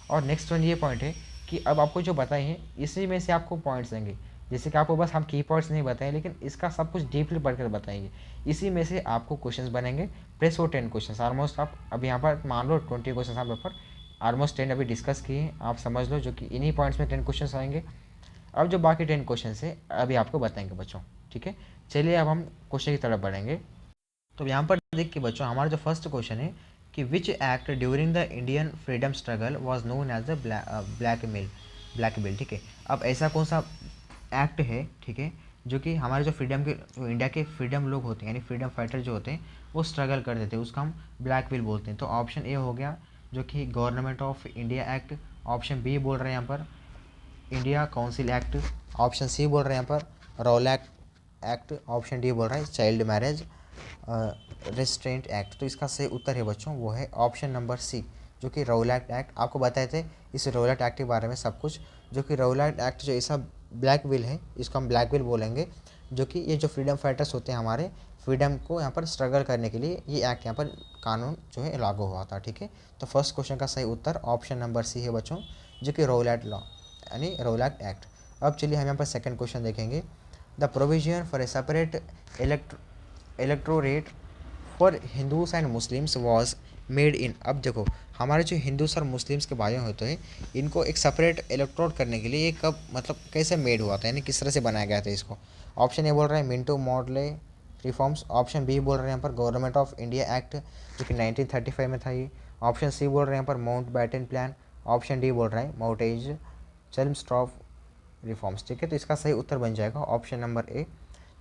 और नेक्स्ट वन ये पॉइंट है कि अब आपको जो बताए हैं इसी में से आपको पॉइंट्स देंगे, जैसे कि आपको बस हम की पॉइंट्स नहीं बताएं लेकिन इसका सब कुछ डीपली पढ़कर बताएंगे, इसी में से आपको क्वेश्चन बनेंगे प्लस वो 10 क्वेश्चन। ऑलमोस्ट आप अब यहाँ पर मान लो 20 क्वेश्चन आप पेपर ऑलमोस्ट 10 अभी डिस्कस किए, आप समझ लो, जो कि इन्हीं पॉइंट्स में 10 क्वेश्चन आएंगे। अब जो बाकी 10 क्वेश्चन है अभी आपको बताएंगे बच्चों, ठीक है। चलिए अब हम क्वेश्चन की तरफ बढ़ेंगे। तो यहाँ पर देखिए बच्चों, हमारा जो फर्स्ट क्वेश्चन है कि which act during the Indian freedom struggle was known as the black bill, ठीक है। अब ऐसा कौन सा एक्ट है, ठीक है, जो कि हमारे जो फ्रीडम के, जो इंडिया के फ्रीडम लोग होते हैं, यानी फ्रीडम फाइटर जो होते हैं, वो स्ट्रगल करते थे, उसका हम ब्लैक बिल बोलते हैं। तो ऑप्शन ए हो गया जो कि government of India act, option B बोल रहे हैं यहाँ पर India council act, option C बोल रहे हैं यहाँ पर रौलैक एक्ट, ऑप्शन डी बोल रहा है चाइल्ड मैरिज रेस्ट्रेंट एक्ट। तो इसका सही उत्तर है बच्चों वो है ऑप्शन नंबर सी, जो कि रौलैक एक्ट। आपको बताए थे इस रौलैक एक्ट के बारे में सब कुछ, जो कि रौलैक एक्ट जो ऐसा ब्लैक बिल है, इसको हम ब्लैक बिल बोलेंगे, जो कि ये जो फ्रीडम फाइटर्स होते हैं हमारे फ्रीडम को यहाँ पर स्ट्रगल करने के लिए ये एक्ट यहाँ पर कानून जो है लागू हुआ था, ठीक है। तो फर्स्ट क्वेश्चन का सही उत्तर ऑप्शन नंबर सी है बच्चों, जो कि रौलैक लॉ यानी रौलैक एक्ट। अब चलिए हम यहाँ पर सेकंड क्वेश्चन देखेंगे। The provision for a separate electorate for Hindus and Muslims was made in. अब देखो, हमारे जो हिंदूस और मुस्लिम्स के भाई होते हैं, इनको एक सेपरेट इलेक्टोरेट करने के लिए ये कब, मतलब कैसे मेड हुआ था, यानी किस तरह से बनाया गया था इसको। ऑप्शन ए बोल रहे हैं Minto Morley reforms, option B बोल रहे हैं यहाँ पर गवर्नमेंट ऑफ इंडिया एक्ट, जो कि 1935 में था ये, ऑप्शन सी बोल रहे हैं यहाँ पर Mountbatten plan, option D बोल रहे हैं माउंटेज चेल्मस्ट्रॉफ रिफॉर्म्स, ठीक है। तो इसका सही उत्तर बन जाएगा ऑप्शन नंबर ए,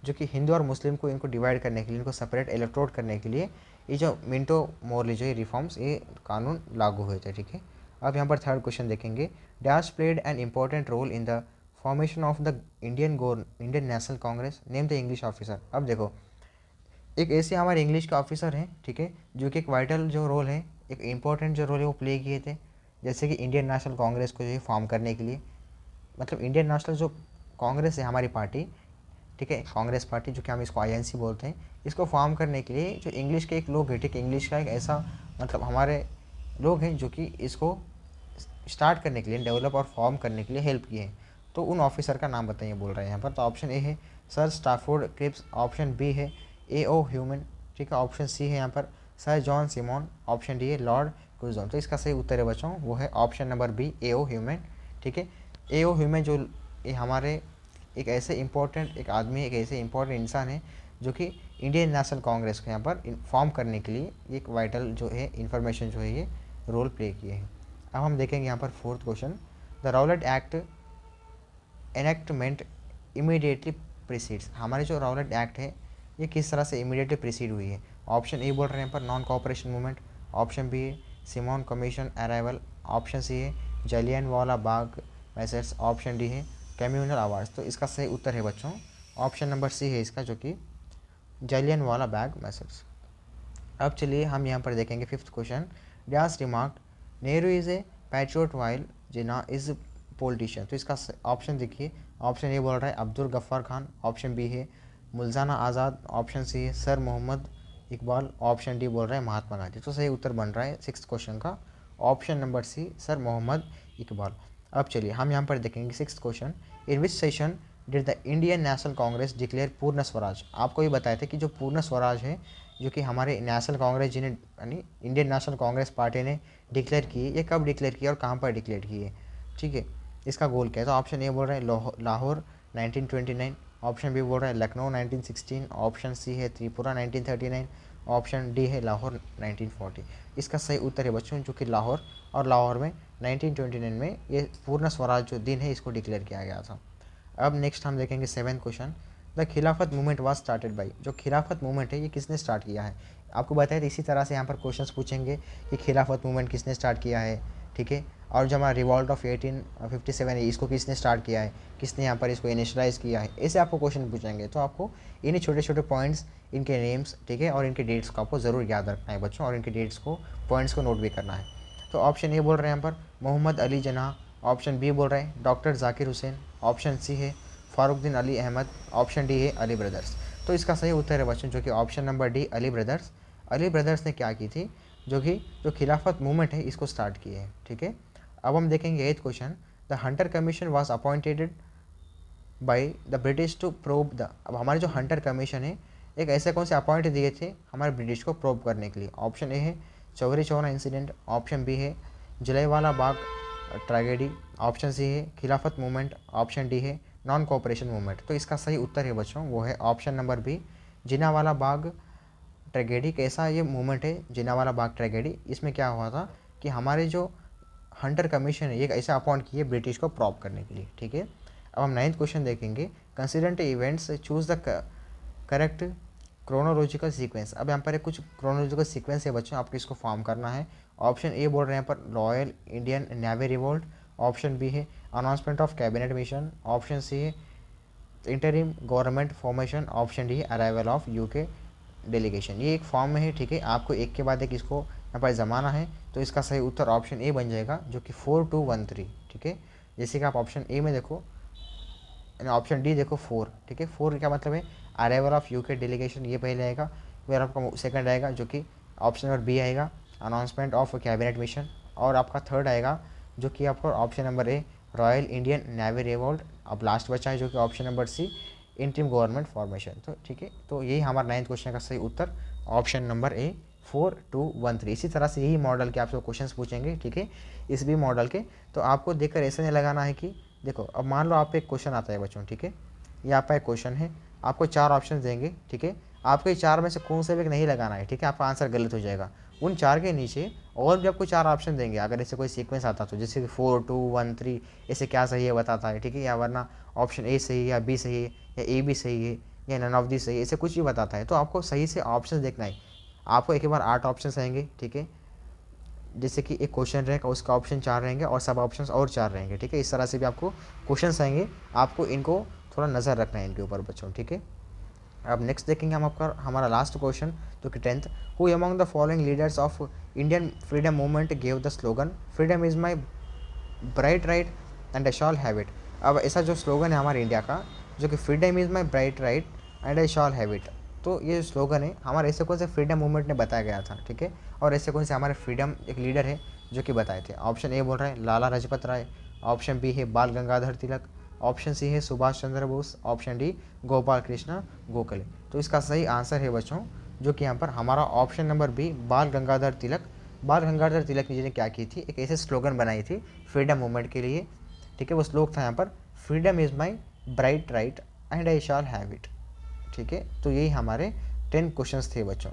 जो कि हिंदू और मुस्लिम को इनको डिवाइड करने के लिए, इनको सेपरेट इलेक्टोरेट करने के लिए ये जो मिंटो मोरली जो ये रिफॉर्म्स, ये कानून लागू हुए थे, ठीक है। अब यहाँ पर थर्ड क्वेश्चन देखेंगे। Dash played an important role in the formation of the Indian national Congress, name the English officer. अब देखो, एक ऐसे हमारे इंग्लिश के ऑफिसर हैं, ठीक है, जो कि एक वाइटल जो रोल है, एक इंपॉर्टेंट जो रोल है वो प्ले किए थे, जैसे कि इंडियन नेशनल कांग्रेस को जो है फॉर्म करने के लिए, मतलब इंडियन नेशनल जो कांग्रेस है हमारी पार्टी, ठीक है, कांग्रेस पार्टी, जो कि हम इसको आईएनसी बोलते हैं, इसको फॉर्म करने के लिए जो इंग्लिश के एक लोग हैं, ठीक है, इंग्लिश का एक ऐसा मतलब हमारे लोग हैं जो कि इसको स्टार्ट करने के लिए, डेवलप और फॉर्म करने के लिए हेल्प किए हैं। तो उन ऑफिसर का नाम बताइए बोल रहे हैं यहाँ पर। तो ऑप्शन ए है sir Stafford Cripps, option B है ए.ओ. ह्यूमन, ठीक है, ऑप्शन सी है यहाँ पर sir John Simon, option D है लॉर्ड क्रूजन। तो इसका सही उत्तर है बच्चों वो है option number B A O. Hume, ठीक है। ए.ओ. ह्यूमन जो ये हमारे एक ऐसे इम्पोर्टेंट एक आदमी, एक ऐसे इम्पोर्टेंट इंसान है जो कि इंडियन नेशनल कांग्रेस को यहाँ पर फॉर्म करने के लिए एक वाइटल जो है इंफॉर्मेशन जो है ये रोल प्ले किए हैं। अब हम देखेंगे यहाँ पर fourth question. The Rowlatt act enactment immediately precedes. हमारे जो राउलेट एक्ट है ये किस तरह से इमीडिएटली प्रीसीड हुई है। ऑप्शन ए बोल रहे हैं यहाँ पर non cooperation movement, option B है Simon commission arrival, option C है Jallianwala Bagh massacre, option D है कम्युनल आवाज़। तो इसका सही उत्तर है बच्चों ऑप्शन नंबर सी है इसका, जो कि जलियनवाला बाग मैसेज। अब चलिए हम यहाँ पर देखेंगे fifth question. Dash remark Nehru is a patriot while Jinnah is politician. तो इसका ऑप्शन देखिए, ऑप्शन ए बोल रहा है अब्दुल गफ्फार खान, ऑप्शन बी है मुल्जाना आज़ाद, ऑप्शन सी है sir Mohammad Iqbal, option D बोल रहा है महात्मा गांधी। तो सही उत्तर बन रहा है सिक्स क्वेश्चन का option number C sir Mohammad Iqbal. अब चलिए हम यहाँ पर देखेंगे six question. In which session did the Indian national Congress declare Purna Swaraj. आपको ये बताया था कि जो पूर्ण स्वराज है, जो कि हमारे नेशनल कांग्रेस जिन्हें यानी इंडियन नेशनल कांग्रेस पार्टी ने डिक्लेयर की, ये कब डिक्लेयर किया और कहाँ पर डिक्लेयर की है, ठीक है, इसका गोल क्या है। तो ऑप्शन ए बोल रहे हैं लाहौर 1929, ऑप्शन बी बोल रहा है लखनऊ 1916, ऑप्शन सी है त्रिपुरा 1939, ऑप्शन डी है लाहौर 1940। इसका सही उत्तर है बच्चों जो कि लाहौर, और लाहौर में 1929 में ये पूर्ण स्वराज जो दिन है इसको डिक्लेयर किया गया था। अब नेक्स्ट हम देखेंगे सेवेंथ क्वेश्चन। द खिलाफत मूवमेंट वाज स्टार्टेड बाई। जो खिलाफत मूवमेंट है ये किसने स्टार्ट किया है। आपको बताया था इसी तरह से यहाँ पर क्वेश्चंस पूछेंगे कि खिलाफत मूवमेंट किसने स्टार्ट किया है, ठीक है। और जो हमारा रिवॉल्ट ऑफ 1857 है इसको किसने स्टार्ट किया है, किसने यहाँ पर इसको इनिशलाइज किया है, ऐसे आपको क्वेश्चन पूछेंगे। तो आपको इन्हीं छोटे छोटे पॉइंट्स, इनके नेम्स, ठीक है, और इनके डेट्स को आपको ज़रूर याद रखना है बच्चों, और इनके डेट्स को पॉइंट्स को नोट भी करना है। तो ऑप्शन ए बोल रहे हैं यहाँ पर मोहम्मद अली जनाह, ऑप्शन बी बोल रहे हैं doctor Zakir Hussain, option C है फारुद्दीन अली अहमद, ऑप्शन डी है अली ब्रदर्स। तो इसका सही उत्तर है बच्चों जो कि option number D Ali brothers. Ali brothers ने क्या की थी, जो खिलाफत मूवमेंट है इसको स्टार्ट किए हैं, ठीक है। अब हम देखेंगे eighth question. The Hunter commission was appointed by the British to probe the. अब हमारे जो हंटर कमीशन है एक ऐसे कौन से अपॉइंट दिए थे हमारे ब्रिटिश को प्रोब करने के लिए। ऑप्शन ए है Chauri Chaura incident, option B है Jallianwala Bagh tragedy, option C है खिलाफत मूवमेंट, ऑप्शन डी है नॉन कोऑपरेशन मूवमेंट। तो इसका सही उत्तर है बच्चों वो है option number B, Jallianwala Bagh tragedy. कैसा ये मूवमेंट है जलियांवाला बाग ट्रेजेडी, इसमें क्या हुआ था कि हमारे जो हंटर कमीशन है ये ऐसा अपॉइंट किए ब्रिटिश को प्रॉप करने के लिए, ठीक है। अब हम 9th क्वेश्चन देखेंगे, consider events choose the correct chronological sequence. अब यहाँ पर एक कुछ क्रोनोलॉजिकल सीक्वेंस है बच्चों, आपको इसको फॉर्म करना है। ऑप्शन ए बोल रहे हैं यहाँ पर Royal Indian navy revolt, option B है announcement of cabinet mission, option C है interim government formation, option D है अराइवल ऑफ यूके डेलीगेशन। ये एक फॉर्म में है, ठीक है, आपको एक के बाद एक इसको यहाँ पर जमाना है। तो इसका सही उत्तर ऑप्शन ए बन जाएगा जो कि 4213, ठीक है। जैसे कि आप ऑप्शन ए में देखो, ऑप्शन डी देखो 4, ठीक है। 4 क्या मतलब है अराइवल ऑफ यूके डेलीगेशन, ये पहले आएगा, फिर आपका सेकंड आएगा जो कि ऑप्शन नंबर बी आएगा अनाउंसमेंट ऑफ कैबिनेट मिशन, और आपका थर्ड आएगा जो कि आपका option number A royal Indian navy revolt. अब लास्ट बचा है जो कि option number C interim government formation. तो ठीक है, तो यही हमारा 9th क्वेश्चन का सही उत्तर ऑप्शन नंबर ए 4213। इसी तरह से यही मॉडल के आपसे क्वेश्चंस पूछेंगे, ठीक है, इस भी मॉडल के। तो आपको देखकर ऐसा नहीं लगाना है कि देखो अब मान लो आप पे एक क्वेश्चन आता है बच्चों, ठीक है, ये आपका एक क्वेश्चन है, आपको 4 ऑप्शन देंगे, ठीक है, आपको ये 4 में से कौन सा भी एक नहीं लगाना है, ठीक है, आपका आंसर गलत हो जाएगा। उन 4 के नीचे और भी आपको 4 ऑप्शन देंगे, अगर ऐसे कोई सीक्वेंस आता तो, जैसे कि 4 2 1 3 ऐसे क्या सही है बताता है, ठीक है, या वरना ऑप्शन ए सही है या बी सही है या ए भी सही है या नन ऑफ दी सही है, ऐसे कुछ भी बताता है। तो आपको सही से ऑप्शन देखना है। आपको एक बार 8 ऑप्शन आएंगे, ठीक है, जैसे कि एक क्वेश्चन रहेगा उसका ऑप्शन 4 रहेंगे और सब ऑप्शन और 4 रहेंगे, ठीक है। इस तरह से भी आपको क्वेश्चन आएंगे, आपको इनको थोड़ा नज़र रखना है इनके ऊपर बच्चों, ठीक है। अब नेक्स्ट देखेंगे हम आपका हमारा लास्ट क्वेश्चन जो कि 10th, who among the following leaders of Indian freedom movement gave the slogan freedom is my bright right and I shawl have it. अब ऐसा जो स्लोगन है हमारे इंडिया का जो कि freedom is my bright right and I shawl have it, तो ये स्लोगन है हमारे ऐसे कौन से फ्रीडम मूवमेंट ने बताया गया था, ठीक है, और ऐसे कौन से हमारे फ्रीडम एक लीडर है जो कि बताए थे। ऑप्शन ए बोल रहे हैं लाला लाजपत राय, ऑप्शन बी है बाल गंगाधर तिलक, ऑप्शन सी है सुभाष चंद्र बोस, ऑप्शन डी गोपाल कृष्ण गोखले। तो इसका सही आंसर है बच्चों जो कि यहाँ पर हमारा ऑप्शन नंबर बी बाल गंगाधर तिलक। बाल गंगाधर तिलक जी ने क्या की थी, एक ऐसे स्लोगन बनाई थी फ्रीडम मूवमेंट के लिए, ठीक है, वो स्लोग था यहाँ पर freedom is my bright right and I shawl have it, ठीक है। तो यही हमारे 10 क्वेश्चंस थे बच्चों।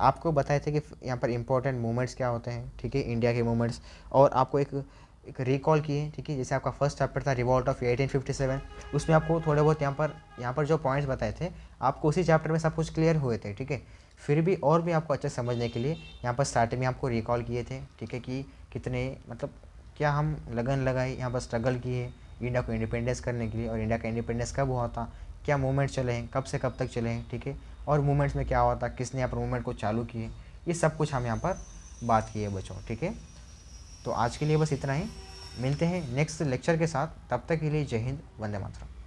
आपको बताए थे कि यहाँ पर इंपॉर्टेंट मूवमेंट्स क्या होते हैं, ठीक है, इंडिया के मूवमेंट्स, और आपको एक रिकॉल किए, ठीक है। जैसे आपका फर्स्ट चैप्टर था रिवॉल्ट ऑफ 1857, उसमें आपको थोड़े बहुत यहाँ पर जो पॉइंट्स बताए थे आपको उसी चैप्टर में सब कुछ क्लियर हुए थे, ठीक है। फिर भी और भी आपको अच्छे समझने के लिए यहाँ पर स्टार्टिंग में आपको रिकॉल किए थे, ठीक है, कि कितने मतलब क्या हम लगन लगाई, यहाँ पर स्ट्रगल किए इंडिया को इंडिपेंडेंस करने के लिए, और इंडिया का इंडिपेंडेंस कब हुआ था, क्या मूवमेंट चले हैं, कब से कब तक चले हैं, ठीक है, और मूवमेंट्स में क्या हुआ था, किसने यहाँ पर मूवमेंट को चालू किए, ये सब कुछ हम यहाँ पर बात किए बच्चों, ठीक है। तो आज के लिए बस इतना ही, मिलते हैं नेक्स्ट लेक्चर के साथ, तब तक के लिए जय हिंद, वंदे मातरम।